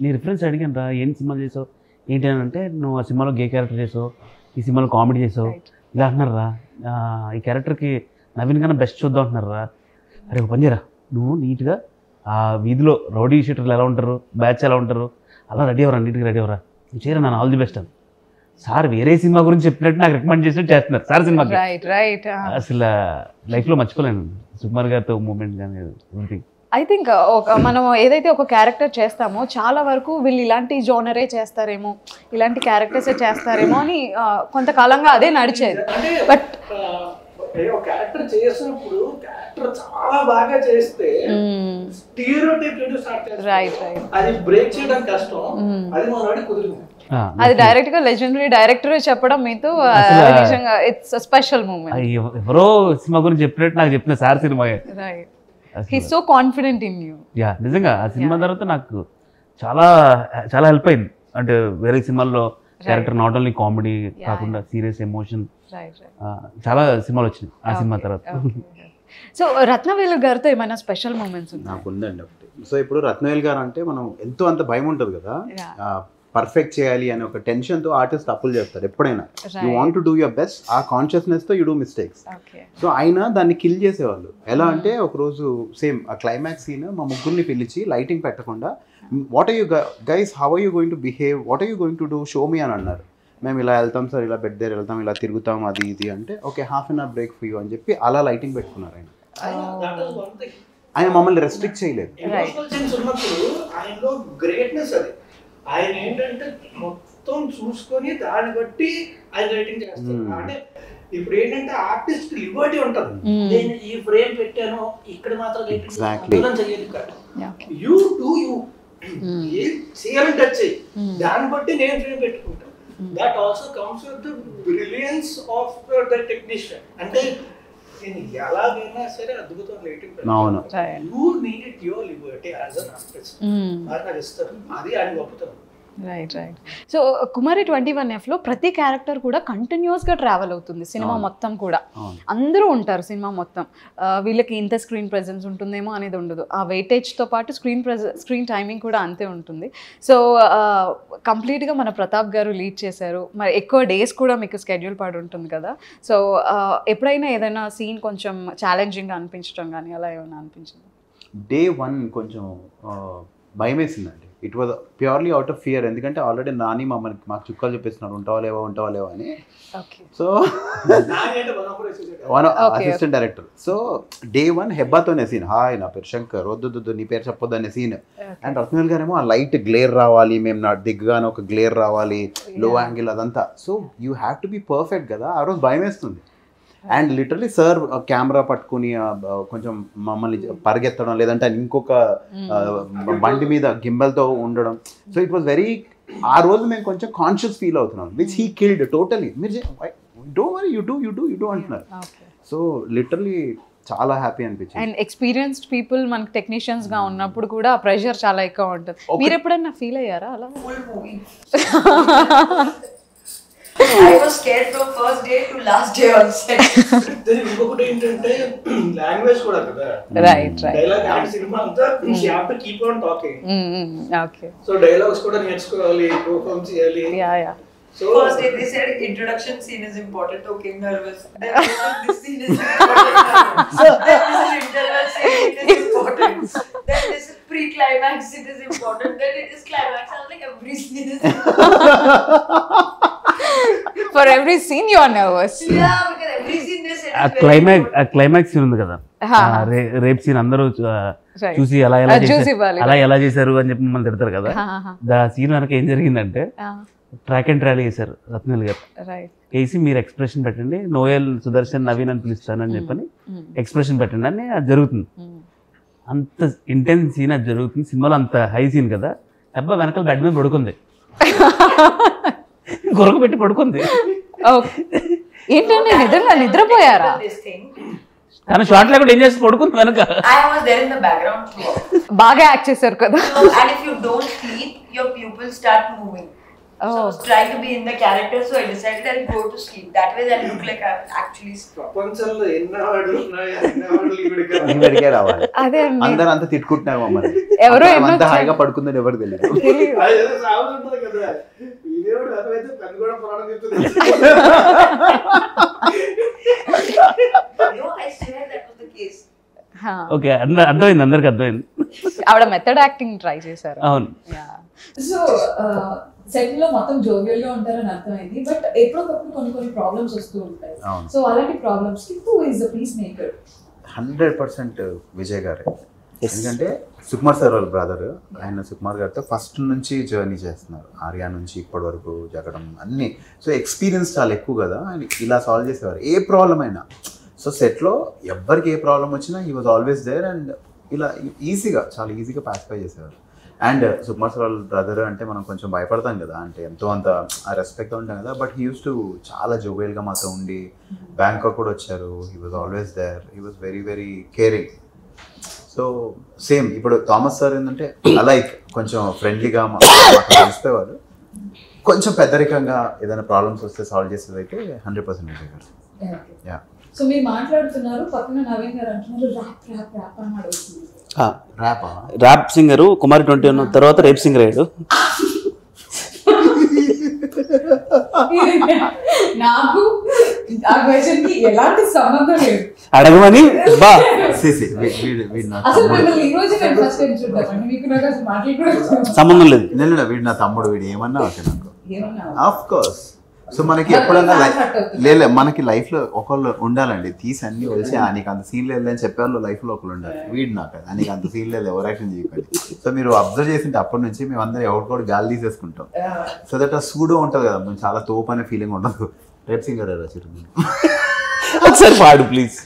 నీ రిఫరెన్స్ అడిగాను రా, ఏం సినిమాలు చేసావు ఏంటి అని అంటే, నువ్వు ఆ సినిమాలో గే క్యారెక్టర్ చేసావు, ఈ సినిమాలో కామెడీ చేసావు, ఇలా అంటున్నారు రా, ఈ క్యారెక్టర్కి నవీన్ కన్నా బెస్ట్ చూద్దాం అంటున్నారు రా. అరే ఒక పని చేయరా, నువ్వు నీట్గా ఆ వీధిలో రౌడీ షీటర్లు ఎలా ఉంటారు, బ్యాచ్ ఎలా ఉంటారు, అలా రెడీ అవ్వరా, నీట్గా రెడీ అవ్వరా, నువ్వు చేయరా, నేను ఆల్ ది బెస్ట్ అని. సార్ వేరే సినిమా గురించి చెప్పినట్టు నాకు రికమెండ్ చేసినట్టు చేస్తున్నారు సార్ సినిమాకి. అసలు లైఫ్లో మర్చిపోలేను సుకుమార్ గారితో మూమెంట్ కానీ ఎవ్రీథింగ్. ఐ థింక్ మనం ఏదైతే ఒక క్యారెక్టర్ చేస్తామో చాలా వరకు వీళ్ళు ఇలాంటి జోనరే చేస్తారేమో, ఇలాంటి క్యారెక్టర్సే చేస్తారేమో అని కొంతకాలంగా అదే నడిచేది. బట్ క్యారెక్టర్ చేసినప్పుడు క్యారెక్టర్ చాలా బాగా చేస్తే స్టీరియోటైప్ స్టార్ట్ చేస్తారు. Right right. అది బ్రేక్ చేయడం కష్టం, అది మన కుదిరింది. అది డైరెక్ట్ గా లెజెండరీ డైరెక్టర్ చెప్పడం మీతో నిజంగా ఇట్స్ స్పెషల్ మూమెంట్. ఎవరో సినిమా గురించి చెప్పినట్టు నాకు చెప్పిన sir cinema. Right. He's so confident in you. Yeah నిజంగా ఆ సినిమా తర్వాత నాకు చాలా చాలా హెల్ప్ అయింది. అంటే వేరే సినిమాల్లో క్యారెక్టర్ నాట్ ఓన్లీ కామెడీ కాకుండా సీరియస్ ఎమోషన్ చాలా సినిమాలు వచ్చినాయి ఆ సినిమా తర్వాత. సో రత్నవేలు గారితో ఏమైనా స్పెషల్ మూమెంట్స్ ఉన్నాయి? నాకు ఉందండి ఒకటి. సో ఇప్పుడు రత్నవేలు గారు అంటే మనం ఎంతో అంత భయం ఉంటుంది కదా, పర్ఫెక్ట్ చేయాలి అనే ఒక టెన్షన్తో ఆర్టిస్ట్ తప్పులు చేస్తారు ఎప్పుడైనా. You want to do your best, ఆ కాన్షియస్నెస్తో యూ డూ మిస్టేక్స్. సో ఆయన దాన్ని కిల్ చేసేవాళ్ళు. ఎలా అంటే ఒకరోజు సేమ్ ఆ క్లైమాక్స్ సీన్ మా ముగ్గురిని పిలిచి లైటింగ్ పెట్టకుండా, what are you guys, how are you going to behave, what are you going to do, show me అని అన్నారు. మేము ఇలా వెళ్తాం సార్, ఇలా బెడ్ దగ్గర వెళ్తాం, ఇలా తిరుగుతాం, అది ఇది అంటే okay half an hour break for you అని చెప్పి అలా లైటింగ్ పెట్టుకున్నారు ఆయన. ఆయన మమ్మల్ని రెస్ట్రిక్ట్ చేయలేదు. ఆయనలో గ్రేట్నెస్ అది. ఆయన ఏంటంటే మొత్తం చూసుకొని దాన్ని బట్టి ఆయన రైటింగ్ చేస్తారు. అంటే ఇప్పుడు ఏంటంటే ఆర్టిస్ట్ లిబర్టీ ఉంటుంది. నేను ఈ ఫ్రేమ్ పెట్టాను, ఇక్కడ మాత్రం చెయ్యదు కాదు, యూ డూ యూ, ఏం చేయాలని టచ్ చేయి, దాన్ని బట్టి నేను ఫ్రేమ్ పెట్టుకుంటాను. That also comes with the brilliance of the technician. అంటే నేను ఎలాగైనా సరే అద్భుతం రైటింగ్ పెట్టాను. You need your Liberty as an artist. అది ఇస్తారు, అది ఆయన గొప్పతనం. Right right. సో కుమారి 21Fలో ప్రతి క్యారెక్టర్ కూడా కంటిన్యూస్గా ట్రావెల్ అవుతుంది సినిమా మొత్తం కూడా. అందరూ ఉంటారు సినిమా మొత్తం. వీళ్ళకి ఇంత స్క్రీన్ ప్రెజెన్స్ ఉంటుందేమో అనేది ఉండదు. ఆ వెయిటేజ్తో పాటు స్క్రీన్ టైమింగ్ కూడా అంతే ఉంటుంది. సో కంప్లీట్గా మన ప్రతాప్ గారు లీడ్ చేశారు. మరి ఎక్కువ డేస్ కూడా మీకు స్కెడ్యూల్ పడి ఉంటుంది కదా. సో ఎప్పుడైనా ఏదైనా సీన్ కొంచెం ఛాలెంజింగ్గా అనిపించడం కానీ అలా ఏమైనా అనిపించింది? Day 1 కొంచెం భయం వేసిందండి. It was purely out of fear. ఎందుకంటే ఆల్రెడీ నాని మాకు చుక్కలు చెప్పేస్తున్నారు, ఉంటావా లేవా అని. So one assistant director. So Day 1 హెబ్బాతోనే సీన్, హాయ్ నా పేరు శంకర్, వద్దు నీ పేరు చెప్పొద్దు అనే సీన్. అండ్ రత్నవేల్ గారేమో ఆ లైట్ గ్లేర్ రావాలి, మేము నా దిగ్గానే ఒక గ్లేర్ రావాలి, లో యాంగిల్ అదంతా. So you have to be perfect కదా. ఆ రోజు భయం వేస్తుంది. అండ్ లిటరలీ సార్ కెమెరా పట్టుకుని కొంచెం మమ్మల్ని పరిగెత్తడం, లేదంటే ఇంకొక బండి మీద గింబల్తో ఉండడం. సో ఇట్ వాజ్ వెరీ, ఆ రోజు మేము కొంచెం కాన్షియస్ ఫీల్ అవుతున్నాం, విచ్ హీ కిల్డ్ టోటలీ. మీరు డోంట్ వరీ, యూ డూ అంటున్నారు. సో లిటరలీ చాలా హ్యాపీ అనిపించింది. అండ్ ఎక్స్పీరియన్స్డ్ పీపుల్ మనకి టెక్నీషియన్స్ గా ఉన్నప్పుడు కూడా ఆ ప్రెషర్ చాలా ఎక్కువ ఉంటుంది. మీరు ఎప్పుడైనా ఫీల్ అయ్యారా అలా? I was scared from first day to last day on set. ఇంకొకటి ఏంటంటే లాంగ్వేజ్ కూడా కదా, రైట్ రైట్ డైలాగ్ అంటే సినిమా అంతా you have to keep on talking. Okay so dialogues కూడా నేర్చుకోవాలి, పర్ఫార్మ్ చేయాలి. Yeah so First day they said introduction scene is important. Okay, nervous. Then they said this scene is important. Then this is interval scene, it is important. Then this is pre-climax, it is important. Then it is climax. I was like, every scene is for every scene you are nervous. yeah, because every scene they said ఆ is very important. Climax scene ఉంది కదా, రేప్ సీన్ అందరూ Right. చూసి చూసి ఇవ్వాలి. ఎలా చేశారు అని చెప్పి మమ్మల్ని తిడతారు కదా. దా సీన్ వెనక ఏం జరిగిందంటే ట్రాక్ అండ్ ట్రాలీ చేశారు రత్నవేల్ గారు. రైట్ వేసి మీరు ఎక్స్ప్రెషన్ పెట్టండి, నోయల్ సుదర్శన్ నవీన్ అని పిలుస్తానని చెప్పని ఎక్స్ప్రెషన్ పెట్టండి అని అది జరుగుతుంది. అంత ఇంటెన్స్ సీన్ అది జరుగుతుంది సినిమాలో, అంత హై సీన్ కదా. అబ్బా వెనకాల బెడ్ మీద పడుకుంది, గొరక పెట్టి పడుకుంది. ఏంటంటే నిద్రపోయారా? This thing. కానీ షార్ట్ లేకుండా ఏం చేసి పడుకుంది వెనక. I was there in the background too. బాగా యాక్ట్ చేశారు కదా. So, and if you don't sleep, your pupils start moving. So I was trying to be in the character, so I decided I'll go to sleep. That way I'll look like I'm actually sleeping. ప్రపంచంలో ఎన్ని అవార్డులు ఉన్నాయో అన్ని అవార్డులు ఇక్కడికే రావాలి. అదే అండి, అందరూ అంతా తిట్టుకుంటున్నామో మరి, ఎవరో అంత హాయిగా పడుకుందని ఎవరు తెలియదు. అదేదో సాగు ఉంటుంది కదా, ఇదేవుడు అదైతే పెద్ద కూడా పురాణం చెప్తుంది. No, I swear that was the case. Okay, అర్థమైంది, అందరికి అర్థమైంది. ఆవిడ మెథడ్ యాక్టింగ్ ట్రై చేశారు. అవును. సో సెట్ లో మొత్తం జోవియల్ గా ఉంటారని అర్థమైంది, బట్ ఎప్పుడొకప్పుడు కొన్ని ప్రాబ్లమ్స్ వస్తూ ఉంటాయి. అవును. సో అలాంటి ప్రాబ్లమ్స్ కి who is the piece maker? 100% Vijay గారే. ఎందుకంటే సుకుమార్ సార్ వాళ్ళ బ్రదర్, ఆయన సుకుమార్ గారితో ఫస్ట్ నుంచి జర్నీ చేస్తున్నారు, ఆర్యా నుంచి ఇప్పటి వరకు జరగడం అన్నీ. సో ఎక్స్పీరియన్స్ చాలా ఎక్కువ కదా, ఆయన ఇలా సాల్వ్ చేసేవారు ఏ ప్రాబ్లం అయినా. సో సెట్లో ఎవ్వరికి ఏ ప్రాబ్లం వచ్చినా he was always there, and ఇలా చాలా ఈజీగా పాసిఫై చేసేవారు. అండ్ సుకుమార్ సార్ వాళ్ళ బ్రదర్ అంటే మనం కొంచెం భయపడతాం కదా, అంటే ఎంతో అంత ఆ రెస్పెక్ట్తో ఉంటాం కదా. బట్ హీ యూస్ టు చాలా జోవియల్గా మాతో ఉండి, బ్యాంకాక్ కూడా వచ్చారు, he was always there, he was very very caring. So same ఇప్పుడు థామస్ సార్ ఏంటంటే లైక్ కొంచెం ఫ్రెండ్లీగా తెలిసిపోయేవారు, కొంచెం పెద్దరికంగా ఏదైనా ప్రాబ్లమ్స్ వస్తే సాల్వ్ చేసేది అయితే 100% విజయ్ గారు. యా. సో మీరు మాట్లాడుతున్నారు, పక్కన నవీన్ గారు అంటున్నారు ర్యాప్ ర్యాప్ ర్యాప్ అని అడుగుతున్నారు. ర్యాప్ సింగర్ కుమారి 21 తర్వాత రేప్ సింగర్ అయ్యాడు. నాకు ఆ క్వశ్చన్ కి ఎలాంటి సంబంధం లేదు, అడగమని బా అసలు మిమ్మల్ని ఈ రోజు నేను ఫస్ట్ టైం చూద్దామండి, మీకు నాకు అసలు మాటలు కూడా సంబంధం లేదు. వీడు నా తమ్ముడు, వీడు ఏమన్నా ఓకే నాకు, ఏమన్నా ఆఫ్ కోర్స్. సో మనకి ఎప్పుడన్నా లేదు, మనకి లైఫ్ లో ఒకళ్ళు ఉండాలండి, తీసి అన్ని వచ్చి నీకు అంత సీన్ లేదు అని చెప్పేవాళ్ళు లైఫ్ లో ఒకళ్ళు ఉండాలి. వీడు నాకు నీకు అంత సీన్ లేదు, ఎవరు యాక్షన్ చేయకండి. సో మీరు అబ్జర్వ్ చేసింటే అప్పటి నుంచి మేము అందరం ఎవరికోటి గాలి తీసేసుకుంటాం. సో దట్ ఆ సూడో ఉంటుంది కదా, మేము చాలా తోపు అనే ఫీలింగ్ ఉండదు. రేప్ సింగర్ ఒకసారి పాడు ప్లీజ్.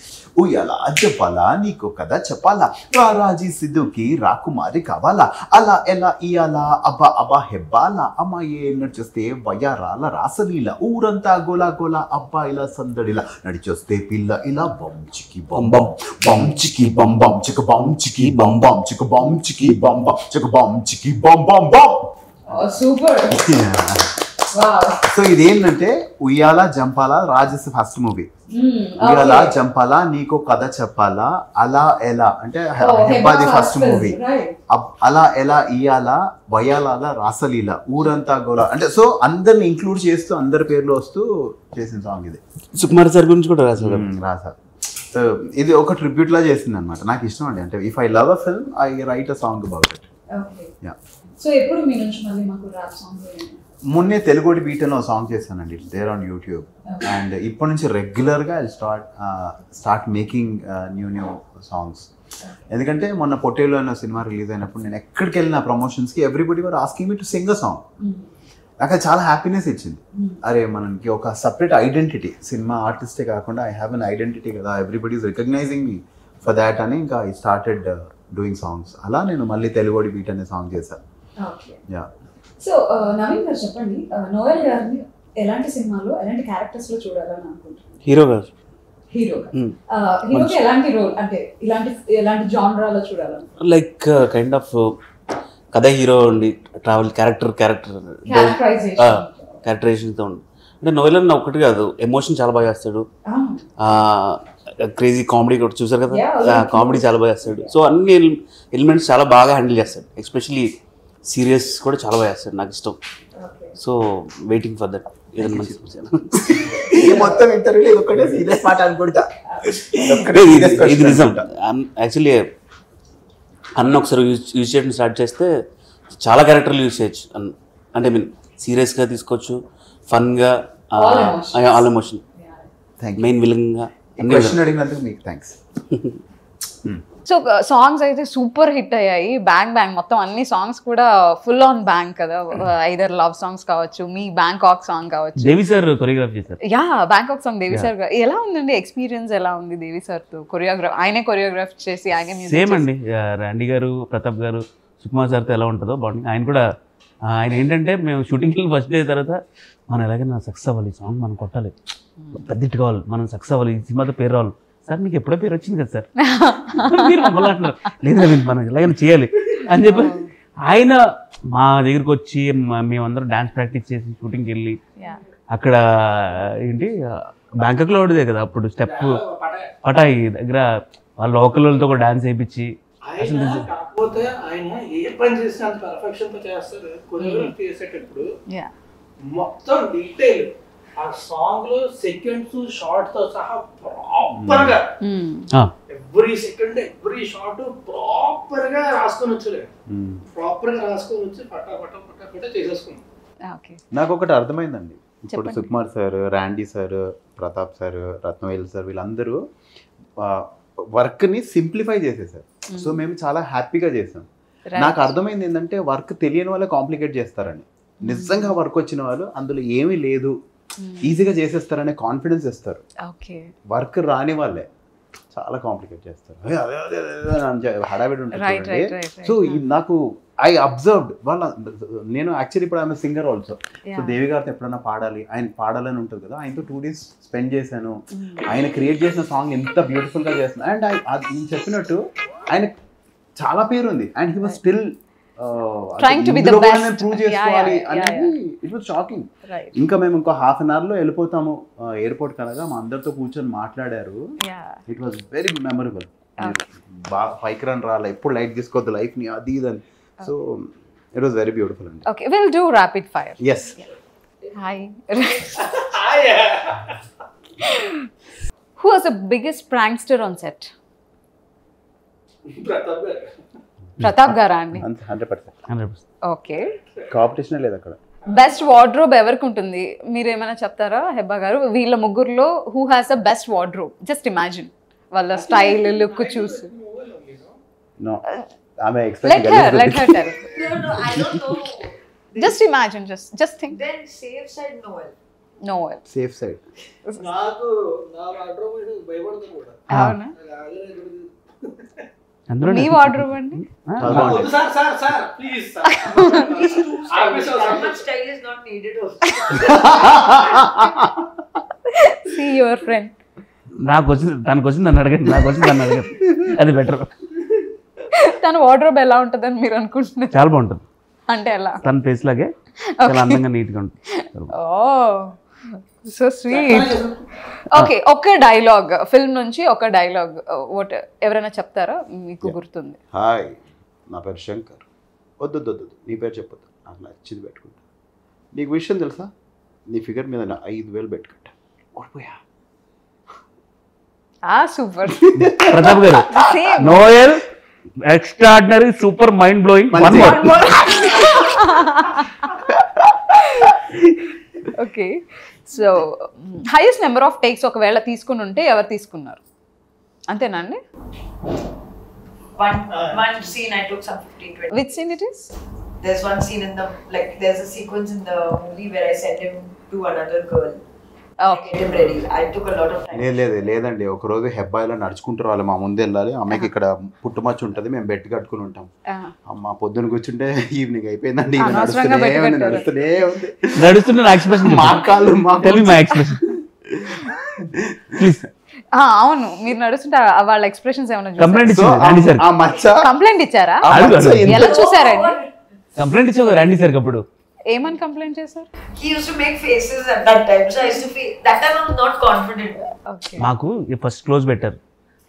ఉయ్యాలా చెప్పాలా నీకు కదా చెప్పాలా, రారాజీ సిద్ధుకి రాకుమారి కావాలా, అలా ఎలా ఇయాలా అబ్బా అబ్బా హెబ్బాలా, అమ్మాయి నడిచొస్తే వయారాల రాసలీల, ఊరంతా గోలా గోలా అబ్బాయిల సందడిలా, నడిచొస్తే పిల్ల ఇలా బంచికి బంబం బంచికి బంబం చిక బంచికి బంబం చిక బంచికి బంబం చిక బంచికి బంబం బం. సూపర్. సో ఇదేంటంటే ఉయ్యాలా జంపాలా రాజస్ ఫస్ట్ మూవీ. ఉయ్యాలా జంపాలా నీకు కథ చెప్పాలా, అలా ఎలా అంటే హెబ్బాది ఫస్ట్ మూవీ. అలా ఎలా ఇయాలా వయాలాల రాసలీల, ఊరంతా గోలా అంటే. సో అందరిని ఇంక్లూడ్ చేస్తూ అందరి పేర్లు వస్తూ చేసిన సాంగ్ ఇది. సుకుమార్ సార్ గురించి కూడా రాశారు. సో ఇది ఒక ట్రిబ్యూట్ లా చేసింది అనమాట. నాకు ఇష్టం అండి, అంటే if I love a film I write a song about it. So ఎప్పుడు మీ నుంచి మళ్ళీ మాకు ర్యాప్ సాంగ్? మొన్నే తెలుగుడి బీట్ అని సాంగ్ చేశానండి, it's there on YouTube. And ఇప్పటి నుంచి రెగ్యులర్గా I start making new songs. ఎందుకంటే మొన్న పొట్టేలు అనే సినిమా రిలీజ్ అయినప్పుడు నేను ఎక్కడికి వెళ్ళిన ప్రమోషన్స్కి everybody were asking me to sing a song. నాకు అది చాలా హ్యాపీనెస్ ఇచ్చింది. అరే మనకి ఒక సపరేట్ ఐడెంటిటీ, సినిమా ఆర్టిస్టే కాకుండా ఐ హ్యావ్ అన్ ఐడెంటిటీ కదా, everybody is recognizing me for that అని ఇంకా ఐ స్టార్టెడ్ డూయింగ్ సాంగ్స్. అలా నేను మళ్ళీ తెలుగుడి బీట్ అనే సాంగ్ చేశాను. యా. సో నవీన్ గారు చెప్పండి, నోయల్ గారిని ఎలాంటి సినిమాలో ఎలాంటి క్యారెక్టర్స్ లో చూడాలని అనుకుంటున్నారు? హీరోగా ఎలాంటి రోల్ అంటే ఎలాంటి జానరాలో చూడాలని? లైక్ కైండ్ ఆఫ్ కథ హీరో ఉండి ట్రావెల్ క్యారెక్టరైజేషన్తో ఉండి అంటే నోయల్ అన్న ఒకటి కాదు, ఎమోషన్ చాలా బాగా చేస్తాడు, క్రేజీ కామెడీ కూడా చూసారు కదా, కామెడీ చాలా బాగా చేస్తాడు. సో అన్ని ఎలిమెంట్స్ చాలా బాగా హ్యాండిల్ చేస్తాడు. ఎస్పెషలీ సీరియస్ కూడా చాలా బాగా చేస్తాడు, నాకు ఇష్టం. So waiting for that. మొత్తం ఇంటర్వ్యూ ఒకటే సీరియస్ పాట అనుకుంటా. ఇది నిజం. యాక్చువల్లీ అన్న ఒకసారి యూజ్ చేయడం స్టార్ట్ చేస్తే చాలా క్యారెక్టర్లు యూజ్ చేయొచ్చు. అంటే ఐ మీన్ సీరియస్గా తీసుకోవచ్చు, ఫన్గా, ఆల్ ఎమోషన్, మెయిన్ విలన్గా. క్వశ్చన్ అడిగినందుకు మీకు థ్యాంక్స్. సో సాంగ్స్ అయితే సూపర్ హిట్ అయ్యాయి, బ్యాంగ్ బ్యాంగ్ మొత్తం అన్ని సాంగ్స్ కూడా ఫుల్ ఆన్ బ్యాంగ్ కదా. ఐదర్ లవ్ సాంగ్స్ కావచ్చు, మీ బ్యాంకాక్ సాంగ్ కావచ్చు. దేవి సార్ కొరియోగ్రాఫ్ చేశారు. యా, బ్యాంకాక్ సాంగ్ దేవి సార్. ఎలా ఉందండి ఎక్స్పీరియన్స్? ఎలా ఉంది దేవి సార్ తో కొరియోగ్రాఫ్? ఆయనే కొరియోగ్రాఫ్ చేసి ఆయనే మ్యూజిక్. సేమ్ అండి, రాండీ గారు, ప్రతాప్ గారు, సుకుమార్ సార్తో ఎలా ఉంటుందో బాగుంది. ఆయన కూడా ఆయన ఏంటంటే మేము షూటింగ్కి ఫస్ట్ డే తర్వాత మనం ఎలాగైనా సక్సెస్ అవ్వాలి, సాంగ్ మనం కొట్టాలి, పెద్ద హిట్ కావాలి, మనం సక్సెస్ అవ్వాలి, ఈ సినిమాతో పేరు రావాలి. సార్ మీకు ఎప్పుడో పేరు వచ్చింది కదా సార్, మీరు మమ్మల్ని అంటున్నారు. లేదు మనం ఎలాగైనా చేయాలి అని చెప్పి ఆయన మా దగ్గరికి వచ్చి మేమందరం డాన్స్ ప్రాక్టీస్ చేసి షూటింగ్కి వెళ్ళి అక్కడ ఏంటి బ్యాంకాక్లో ఉండేదే కదా అప్పుడు స్టెప్ పటాయి దగ్గర వాళ్ళ లోకల్ వాళ్ళతో కూడా డాన్స్ వేయించి. కాకపోతే ఆయన ఏ పని చేసినా అంత పర్ఫెక్షన్ తో చేస్తారు. కొరియోగ్రఫీ చేసేటప్పుడు మొత్తం డీటెయిల్ ఆ సాంగ్ లో సెకండ్స్ షార్ట్ తో సహా ప్రాపర్ గా every second every shot proper గా రాసుకొని వచ్చలే, ప్రాపర్ గా రాసుకొని వచ్చి పట్టా చేసేసుకున్నాం. నాకు ఒకటి అర్థమైందండి. ఇప్పుడు Sukumar sir, Randy sir, Pratap sir, Rathnavel sir వీళ్ళందరూ వర్క్ ని సింప్లిఫై చేసేసారు. సో మేము చాలా హ్యాపీగా చేసాం. నాకు అర్థమైంది ఏంటంటే వర్క్ తెలియని వాళ్ళే కాంప్లికేట్ చేస్తారని. నిజంగా వర్క్ వచ్చిన వాళ్ళు అందులో ఏమీ లేదు, ఈజీగా చేసేస్తారనే కాన్ఫిడెన్స్ ఇస్తారు. వర్క్ రాని వాళ్ళే చాలా కాంప్లికేట్ చేస్తారు, హడావిడి ఉంటుంది. సో నాకు ఐ అబ్జర్వ్డ్ వాళ్ళ, నేను యాక్చువల్లీ ఇప్పుడు ఆమె సింగర్ ఆల్సో. సో దేవి గారితో ఎప్పుడైనా పాడాలి, ఆయన పాడాలని ఉంటుంది కదా, ఆయనతో 2 days స్పెండ్ చేశాను. ఆయన క్రియేట్ చేసిన సాంగ్ ఎంత బ్యూటిఫుల్గా చేస్తున్నా. అండ్ నేను చెప్పినట్టు ఆయన చాలా పేరు ఉంది and he was still prove చేసుకోవాలి అనేది ఇట్ వాజ్ షాకింగ్. ఇంకా మేము ఇంకో హాఫ్ అన్ అవర్లో వెళ్ళిపోతాము ఎయిర్పోర్ట్ కనగా మా అందరితో కూర్చొని మాట్లాడారు. It was very memorable. బాగా పైకి రాలే, ఎప్పుడు లైట్ తీసుకోవద్దు లైఫ్ ని, అది ఇదని. So it was very beautiful అండి. Okay, will do rapid fire. yes. Hi. Who was the biggest prankster on set? Pratap గారా అండి? 100%. ఓకే, కాంపిటీషన్ లేదు అక్కడ. బెస్ట్ వార్డ్రోబ్ ఎవరికి ఉంటుంది? మీరు ఏమైనా చెప్తారా హెబ్బా గారు? వీళ్ళ ముగ్గురులో who has the best wardrobe? Just imagine వాళ్ళ స్టైల్, లుక్ చూసి. No, ఆమె let her tell. No, I don't know. Just imagine, just think. Then safe side Noel. Noel. Safe side. నాకు నా వార్డ్రోబ్ భయపడదు కూడా. అవునా? మీ వార్డ్రోబ్ అండి? Sir please That much style is not needed also. See your friend. తనకు వచ్చింది నన్ను అడగండి, నాకు వచ్చింది నన్ను అడగండి, అది బెటర్. తన వార్డ్రోబ్ ఎలా ఉంటుందని మీరు అనుకుంటున్నారు? చాలా బాగుంటుంది. అంటే ఎలా? తన ఫేస్ లాగే చాలా అందంగా నీట్గా ఉంటుంది. So sweet. ఓకే, ఒక డైలాగ్ ఫిల్మ్ నుంచి, ఒక డైలాగ్ వాట్ ఎవరైనా చెప్తారా మీకు గుర్తుంది? హాయ్, నా పేరు శంకర్. వద్దు నీ పేరు చెప్పొద్దు, నాకు నచ్చింది పెట్టుకుంటా. నీకు విషయం తెలుసా, నీ ఫిగర్ మీద 5,000 పెట్టుకుంటా. ఓడిపోయా. సూపర్. ప్రతాప్ గారు, Noel extraordinary, super, mind blowing. Okay, so highest number of takes ఒకవేళ తీసుకుని ఉంటే ఎవరు తీసుకున్నారు? అంతేనా అండి? One scene I took some 15-20. Which scene it is? There's one scene in the, like, there's a sequence in the movie where I send him to another girl. Okay. Get him ready. I took a lot of time. లేదండి, ఒకరోజు హెబ్బాయిలో నడుచుకుంటారు వాళ్ళు, మా ముందు వెళ్ళాలి. అమ్మాయికి ఇక్కడ పుట్టుమచ్చ ఉంటుంది, మేము బెడ్ కట్టుకుని ఉంటాం. అమ్మ పొద్దున కూర్చుంటే ఈవినింగ్ అయిపోయిందండి, నడుస్తున్న ఎక్స్ప్రెషన్ మా కాళ్ళు ప్లీజ్. అవును, మీరు నడుస్తుంటే వాళ్ళ ఎక్స్ప్రెషన్స్ ఏమైనా కంప్లైంట్ కంప్లైంట్ ఇచ్చారా? ఎలా చూసారండి? కంప్లైంట్ ఇచ్చావు రాండీ సార్ అప్పుడు. ఏమని కంప్లైంట్ చేశారు? He used to make faces at that time. So I used to feel that time I was not confident. Okay. మాకు ఫస్ట్ క్లోజ్ పెట్టారు,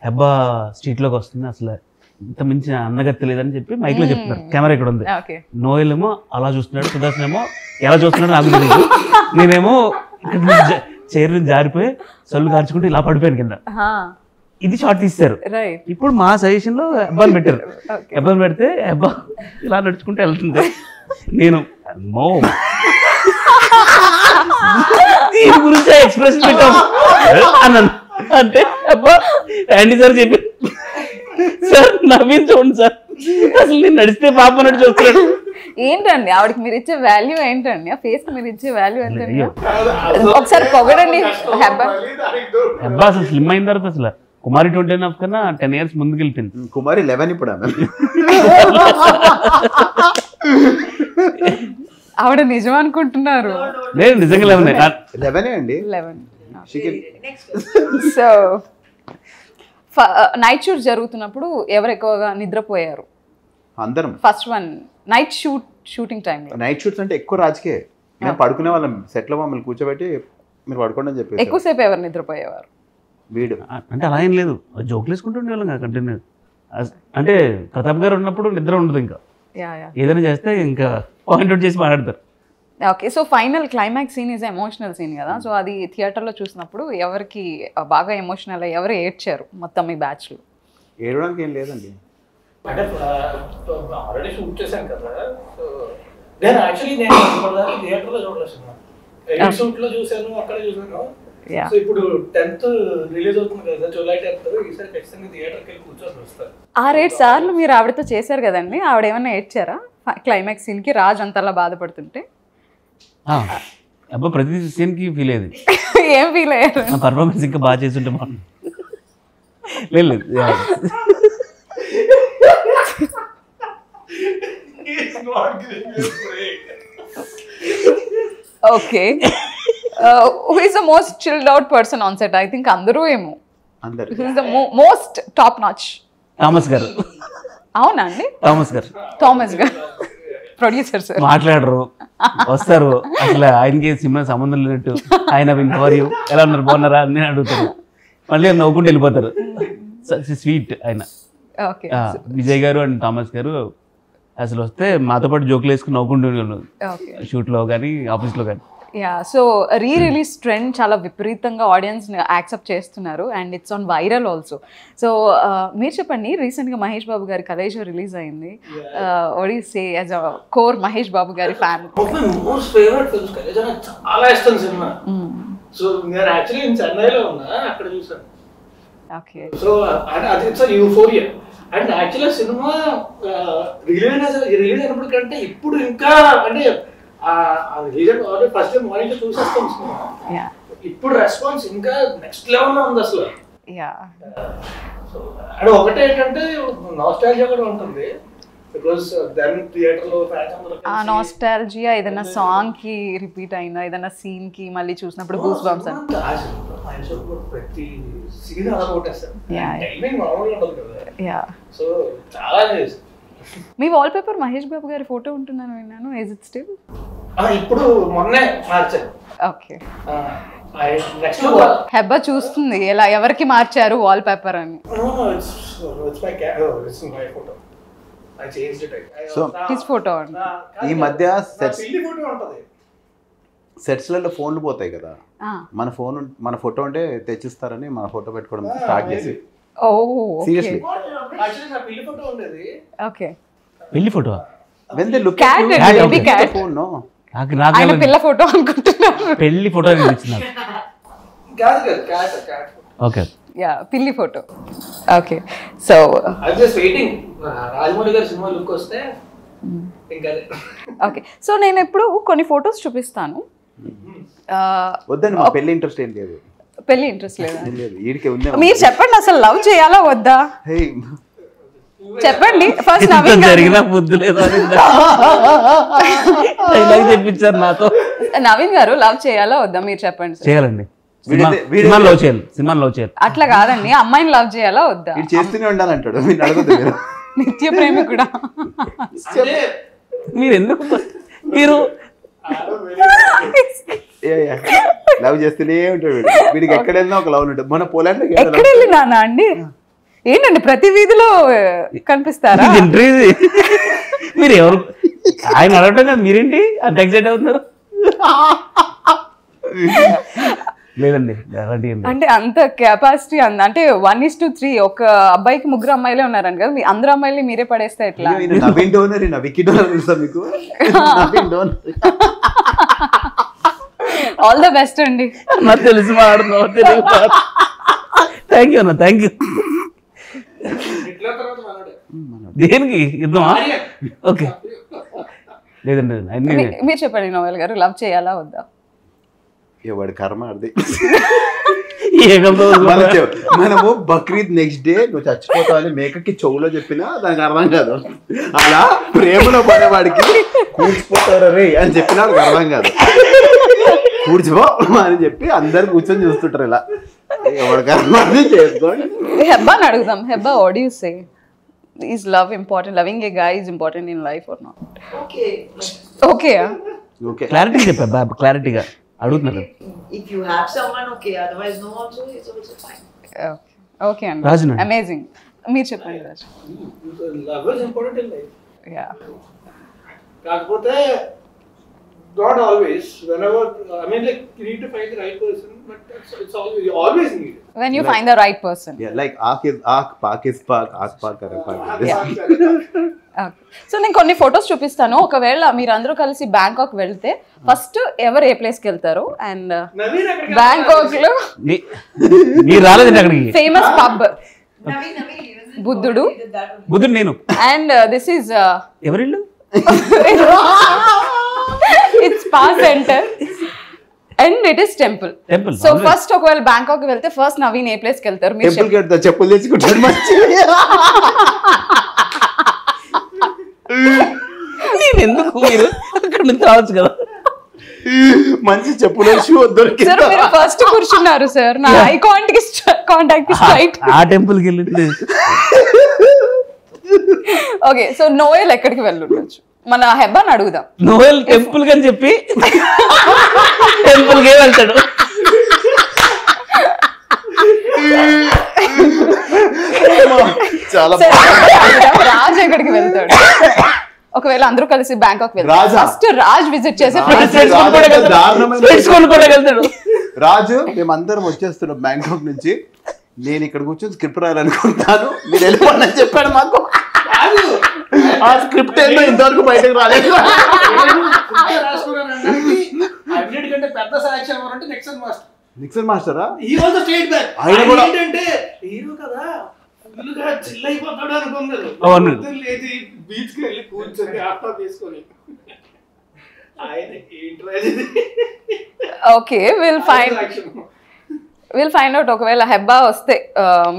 హెబ్బా స్ట్రీట్లోకి వస్తుంది, అసలు ఇంత మించి అన్నగత్తి లేదని చెప్పి మైక్లో చెప్తున్నారు, కెమెరా ఇక్కడ ఉంది. ఓకే. నోయల్ ఏమో అలా చూస్తున్నాడు, సుదర్శన్ ఏమో ఎలా చూస్తున్నాడు నాకు తెలియదు. నేనేమో ఇక్కడ చైర్ నుంచి జారిపోయి సొల్లు కార్చుకుంటూ ఇలా పడిపోయాను కింద. ఇది షార్ట్ తీస్తారు. రైట్. ఇప్పుడు మా సజెషన్ లో అబ్బాయిని పెట్టారు. అబ్బాయిని పెడితే అబ్బా ఇలా నడుచుకుంటూ వెళ్తుంది. నేను అమ్మో దీని గురించి ఎక్స్ప్రెషన్ పెట్టాం అన్నాను. అంటే అబ్బా యాండీ సార్ చెప్పి, సార్ నవీన్ చూడండి సార్ అసలు నేను నడిస్తే పాప నడిచి వస్తున్నాడు. ఏంటండి ఆవిడకి మీరు ఇచ్చే వాల్యూ ఏంటండి? ఆ ఫేస్ కి మీరు ఇచ్చే వాల్యూ ఏంటండి? ఒకసారి పొగడండి. హెబ్బా అసలు స్లిమ్ అయిన తర్వాత అసలు కుమారి 29 కన్నా 10 years ముందుకు వెళ్ళిపోయింది. కుమారి 11 ఇప్పుడు ఆమె. ఆవిడ నిజం అనుకుంటున్నారు. లేదు నిజంగా 11 అండి. 11. Next. సో నైట్ షూట్ జరుగుతున్నప్పుడు ఎవరు ఎక్కువగా నిద్రపోయారు? అందరం. ఫస్ట్ వన్ నైట్ షూటింగ్ టైంలో. నైట్ షూట్స్ అంటే ఎక్కువ రాజకీయ. మేము పడుకునే వాళ్ళం, సెట్లో మమ్మల్ని కూర్చోబెట్టి మీరు పడుకోండి అని చెప్పి. ఎక్కువసేపు ఎవరు నిద్రపోయేవారు? వీడు అంటే అలా ఏం లేదు, జోకులు వేసుకుంటుండే వాళ్ళం కదా కంటిన్యూ. అంటే ప్రతాప్ గారు ఉన్నప్పుడు నిద్ర ఉండదు, ఇంకా ఏదైనా చేస్తే ఇంకా పాయింట్ అవుట్ చేసి మాట్లాడతారు. Okay. So final climax scene is emotional scene కదా. సో అది థియేటర్లో చూసినప్పుడు ఎవరికి బాగా ఎమోషనల్, ఎవరు ఏడ్చారు మొత్తం మీ బ్యాచ్లో? ఏడవడానికి ఏం లేదండి. అంటే ఆల్రెడీ షూట్ చేశాను కదా. సో నేను యాక్చువల్లీ నేను థియేటర్లో చూడలేదు సినిమా, ఎడిట్ షూట్లో చూశాను, అక్కడే చూసాను. సో ఇప్పుడు 10th రిలీజ్ అవుతుంది కదా, జూలై 10th. ఈసారి ఖచ్చితంగా థియేటర్కి వెళ్ళి కూర్చొని చూస్తారు. 6-7 సార్లు మీరు ఆవిడతో చేశారు కదండి, ఆవిడ ఏమన్నా ఏడ్చారా క్లైమాక్స్ సీన్కి? రాజ్ అంతలా బాధపడుతుంటే అబ్బా ప్రతి సీన్కి ఫీల్ అయ్యేది. ఏం ఫీల్ అయ్యారు? నా పర్ఫార్మెన్స్ ఇంకా బాగా చేస్తుంటే బాగుంది. లేదు okay. Who is the most chilled out person on set? I think అందరూ ఏమో. అందరు. Who is the most top notch? Thomas గారు. అవునా అండి? థామస్ గారు ప్రొడ్యూసర్ సార్ మాట్లాడరు, వస్తారు, అసలు ఆయనకి సినిమా సంబంధం లేనట్టు ఆయన వింటవారు ఎలా ఉన్నారు బాగున్నారా అని అడుగుతారు, మళ్ళీ నవ్వుకుంటూ వెళ్ళిపోతారు. స్వీట్ ఆయన. ఓకే. విజయ్ గారు అండ్ థామస్ గారు అసలు వస్తే మాతో పాటు జోకులు వేసుకుని నవ్వుకుంటూ షూట్లో కానీ ఆఫీస్లో కానీ. యా. సో రిలీజ్ ట్రెండ్ చాలా విపరీతంగా ఆడియన్స్ యాక్సెప్ట్ చేస్తున్నారు and it's on viral also. So మీరు చెప్పండి, రీసెంట్గా మహేష్ బాబు గారి కలేజా రిలీజ్ అయింది. What you say as a core Mahesh Babu గారి fan? Most favourite films Khaleja, నాకు చాలా ఇష్టం సినిమా. సో నేను యాక్చువల్లీ చెన్నైలో ఉన్నా, అక్కడ చూసాను. ఓకే. సో అది ఇట్స్ యూఫోరియా. అండ్ యాక్చువల్గా సినిమా రిలీజ్ అయినప్పుడు కంటే ఇప్పుడు ఇంకా అంటే ఫస్ట్ మార్నింగ్ చూసేస్తాం సినిమా, ఇప్పుడు రెస్పాన్స్ ఇంకా నెక్స్ట్ లెవెల్లో ఉంది అసలు. అంటే ఒకటే ఏంటంటే నాస్టాల్జియా కూడా ఉంటుంది, బికాస్ దెన్ థియేటర్లో ఆ నాస్టాల్జియా ఏదైనా సాంగ్ కి రిపీట్ అయిందా, ఏదైనా సీన్ కి మళ్ళీ చూసినప్పుడు గూస్ బంప్స్ అని ప్రతి సీన్ అలా కొట్టేస్తారు. టైమింగ్ మామూలుగా ఉండదు కదా. సో చాలా మీ వాల్ పేపర్ మహేష్ బాబు గారి ఫోటో ఉంటుందని విన్నాను. Is it still? ఇప్పుడు మొన్నే మార్చారు. ఓకే. హెబ్బా చూస్తుంది ఎలా ఎవరికి మార్చారు వాల్ పేపర్ అని. సో హిస్ ఫోటో ఈ మధ్య సెట్స్లలో ఫోన్లు పోతాయి కదా, మన ఫోటో ఉంటే తెచ్చిస్తారని మన ఫోటో పెట్టుకోవడం స్టార్ట్ చేసి. Seriously okay. పెళ్లి ఫోటో పిల్ల ఫోటో అనుకుంటున్నాను. పెళ్లి ఫోటో ఓకే. యా పిల్లి ఫోటో. ఓకే. సో రాజమౌళి గారి సినిమా లుక్ వస్తే ఓకే. సో నేను ఎప్పుడు కొన్ని ఫొటోస్ చూపిస్తాను. వద్దండి, మా పెళ్లి ఇంట్రెస్ట్ ఏం లేదు. పెళ్లి ఇంట్రెస్ట్ లేదా? మీరు చెప్పండి, అసలు లవ్ చేయాలా వద్దా చెప్పండి ఫస్ట్. నవీన్ జరిగిన బుద్ధి లేదా చెప్పించారు నాతో. నవీన్ గారు లవ్ చేయాలా వద్దా మీరు చెప్పండి. చేయాలండి, సినిమాని లవ్ చేయాలి, సినిమాని లవ్ చేయాలి. అట్లా కాదండి, అమ్మాయిని లవ్ చేయాలా వద్దా? చేస్తూనే ఉండాలంటాడు. మీరు అడగదు, నిత్య ప్రేమి కూడా. మీరు ఎందుకు మీరు లవ్ చేస్తూనే ఉంటాడు వీడికి ఎక్కడ వెళ్ళినా ఒక లవ్ ఉంటుంది. మన పోలాండ్ ఎక్కడ వెళ్ళినా అండి ఏంటండి ప్రతి వీధిలో కనిపిస్తారా? మీరు ఎవరు ఆయన అడగటం కదా, మీరేంటి అంత ఎక్సైట్ అవుతున్నారు? లేదండి అంటే అంత కెపాసిటీ అంటే 1:3 ఒక అబ్బాయికి 3 అమ్మాయిలే ఉన్నారండి కదా, అందరు అమ్మాయిలు మీరే పడేస్తే ఎట్లా? నవీన్ డోనర్ వికీ డోనర్ తెలుసా మీకు? Naveen donor. All the best అండి. నాకు తెలిసి మాట్లాడుతున్నావు. థ్యాంక్ యూ అన్న, థ్యాంక్ యూ. దేనికి యుద్ధమా? ఓకే లేదండి. మీరు చెప్పండి నోయల్ గారు, లవ్ చేయాలా వద్దా? ఎవడి కర్మ అది. మనము బక్రీద్ నెక్స్ట్ డే నువ్వు చచ్చిపోతావని మేకకి చెవులో చెప్పినా దానికి అర్థం కాదు. అలా ప్రేమలో పడేవాడికి కూర్చిపోతారు రే అని చెప్పినా వాడికి అర్థం కాదు. కూర్చిపో అని చెప్పి అందరు కూర్చొని చూస్తుంటారు ఇలా. ఎవడి కర్మ అది చేసుకోండి. హెబ్బాని అడుగుదాం. Hebah, what do you say? Is love important? Loving a guy is important in life or not? Okay. Okay. Okay clarity చెప్పా బాబు, క్లారిటీగా అడుగుతున్నారు. If you have someone, okay. Otherwise, no. Also, it's also fine. Okay అండి. రాజు అమేజింగ్. మీరు చెప్పండి Raju. Love is important in life. Yeah. కాకపోతే not always. Whenever I mean, like you need to find the right person, but it's always you always need it. When you find the right person. Yeah, like aak is aak, paak is paak, aak paak kare paak. So నేను కొన్ని ఫొటోస్ చూపిస్తాను. ఒకవేళ మీరు అందరూ కలిసి బ్యాంకాక్ వెళ్తే ఫస్ట్ ఎవరు ఏ ప్లేస్కి వెళ్తారు? అండ్ బ్యాంకాక్ లో మీరు రాలేదండి అక్కడికి. ఫేమస్ పబ్ Naveen, బుద్ధుడు. బుద్ధుడు నేను. అండ్ దిస్ ఈజ్ ఎవరిల్లు? It's spa centre and it is temple. So first ఒకవేళ బ్యాంకాక్ వెళ్తే ఫస్ట్ నవీన్ ఏ ప్లేస్కి వెళ్తారు? మీరు టెంపుల్ కి వెళ్తా, చెప్పులు తెచ్చుకుంటాడు మంచి. నేను ఎందుకు, మీరు అక్కడ నుంచి రావచ్చు కదా. మంచి చెప్పులు దొరికి. సార్ మీరు ఫస్ట్ కూర్చున్నారు సార్, నా ఐ కాంటాక్ట్ స్ట్రైట్. ఆ టెంపుల్కి వెళ్ళి. ఓకే, సో నోయల్ ఎక్కడికి వెళ్ళుండొచ్చు? మన హెబ్బాని అడుగుదాం. నోయల్ టెంపుల్ అని చెప్పి టెంపుల్కే వెళ్తాడు. చాలా రాజ్ ఎక్కడికి వెళ్తాడు? ఒకవేళ అందరూ కలిసి బ్యాంకాక్ వెళ్తారు, ఫస్ట్ రాజ్ విజిట్ చేసే వెళ్తాడు. రాజు మేమందరం వచ్చేస్తున్నాం బ్యాంకాక్ నుంచి, నేను ఇక్కడ కూర్చొని స్క్రిప్ట్ రాయాలనుకుంటాను, మీరు వెళ్ళిపోండి అని చెప్పాడు మాకు. ఆ స్క్రిప్ట్ ఏందో ఇంతవరకు బయటకు రాలేదు. అన్నిటికంటే పెద్ద సాక్ష్యం ఎవరంటే నిక్సన్ మాస్టరా? ఆయన కూడా ఏంటంటే హీరో కదా, ఫుల్గా చిల్ అయిపోతాడు అనుకున్నారు. లేది బీచ్ కి వెళ్ళి కూర్చొని ల్యాప్టాప్ తీసుకొని ఆయన ఓకే విల్ ఫైండ్ అవుట్. ఒకవేళ హెబ్బా వస్తే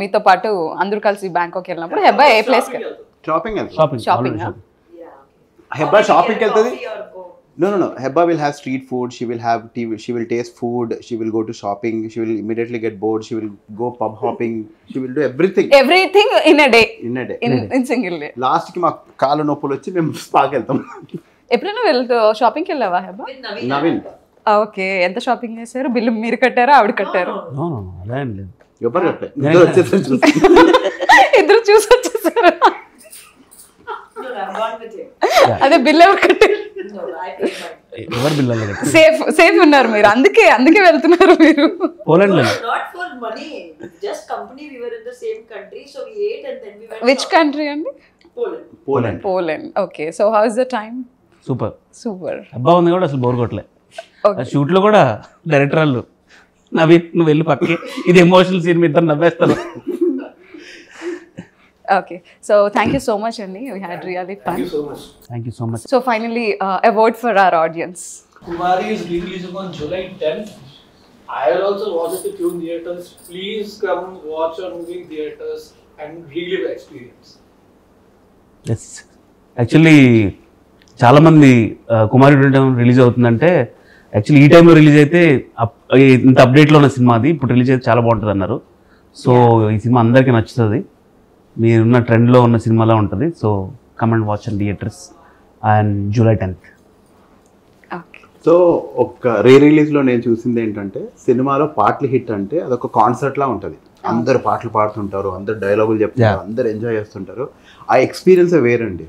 మీతో పాటు అందరూ కలిసి బ్యాంకాక్ వెళ్ళినప్పుడు హెబ్బా ఏ ప్లేస్ కి? షాపింగ్. Yeah. హెబ్బా షాపింగ్ వెళ్తుంది. Coffee or go. No. Heba will have street food. She will have TV. She will taste food. She will go to shopping. She will immediately get bored. She will go pub hopping. She will do everything. Everything in a day. In single day. Last ki ma kaalu noppulu vachi mem spa ki veltam. ఎప్పుడైనా వెళ్తూ షాపింగ్కి వెళ్ళావా హెబ్బా? With Naveen. ఓకే, ఎంత షాపింగ్ చేశారు? బిల్లు మీరు కట్టారా ఆవిడ కట్టారు? అలా ఏం లేదు. ఎవరు కట్టే ఇద్దరు వచ్చేసారు చూసి. ఇద్దరు చూసి వచ్చేసారు. No, I'm gone with him. అదే బిల్ ఎవరు కట్టారు? No, I paid mine. ఎవరు బిల్లు? సేఫ్ ఉన్నారు మీరు, అందుకే వెళ్తున్నారు మీరు. పోలాండ్ లో. Not for money. Just company. We were in the same country, so we ate and then we went. Which country అండి? Poland. Poland. Okay, so how is the time? Super. అబ్బా ఉంది కూడా అసలు బోర్ కొట్టలే. షూట్ లో కూడా డైరెక్టర్ వాళ్ళు నవీన్ నువ్వు వెళ్ళి పక్కి, ఇది ఎమోషనల్ సీన్, మీ ఇద్దరు నవ్వేస్తారు. Okay, so thank you so much, Andy. We had really fun. Thank you so much. So finally, a word for our audience. Kumari is releasing on July 10th. I will also watch it with you in theaters. Please come watch our movie in theaters and relive the experience. Yes, actually చాలామంది కుమారి రిలీజ్ అవుతుందంటే యాక్చువల్లీ ఈ టైంలో రిలీజ్ అయితే ఇంత అప్డేట్లో ఉన్న సినిమా అది ఇప్పుడు రిలీజ్ అయితే చాలా బాగుంటుంది అన్నారు. సో ఈ సినిమా అందరికీ నచ్చుతుంది, మీరున్న ట్రెండ్లో ఉన్న సినిమాలా ఉంటుంది. So come and watch and theatres and July 10th. Okay. So ఒక రిలీజ్లో నేను చూసింది ఏంటంటే సినిమాలో పాటలు హిట్ అంటే అదొక కాన్సర్ట్లా ఉంటుంది. అందరు పాటలు పాడుతుంటారు, అందరు డైలాగులు చెప్తారు, అందరు ఎంజాయ్ చేస్తుంటారు. ఆ ఎక్స్పీరియన్స్ వేరండి.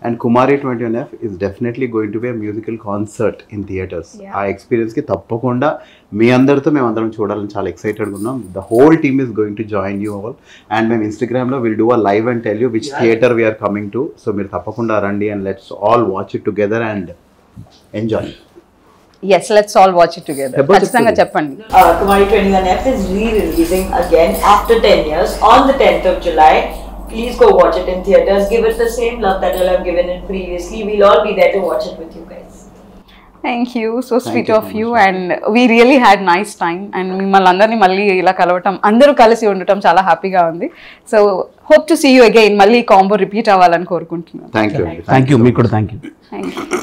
And Kumari 21F is definitely going to be a musical concert in theaters. ఆ ఎక్స్పీరియన్స్కి తప్పకుండా మీ అందరితో మేము అందరం చూడాలని చాలా ఎక్సైటెడ్గా ఉన్నాం. The whole team is going to join you all. And మేము ఇన్స్టాగ్రామ్లో will do a live and tell you which theatre we are coming to. So మీరు తప్పకుండా రండి and let's all watch it together and enjoy. Yes, let's all watch it together. ఖచ్చితంగా చెప్పండి. Kumari 21F is re-releasing again after 10 years on the 10th of July. Please go watch it in theaters. Give it the same love that you'll have given it previously. We'll all be there to watch it with you guys. Thank you. So sweet of you. And we really had nice time. And మిమ్మల్ని అందరినీ మళ్ళీ ఇలా కలవటం, అందరూ కలిసి ఉండటం చాలా హ్యాపీగా ఉంది. So hope to see you again. మళ్ళీ కాంబో రిపీట్ అవ్వాలని కోరుకుంటున్నాను. Thank you. Thank you. మీకు కూడా థ్యాంక్ యూ. Thank you.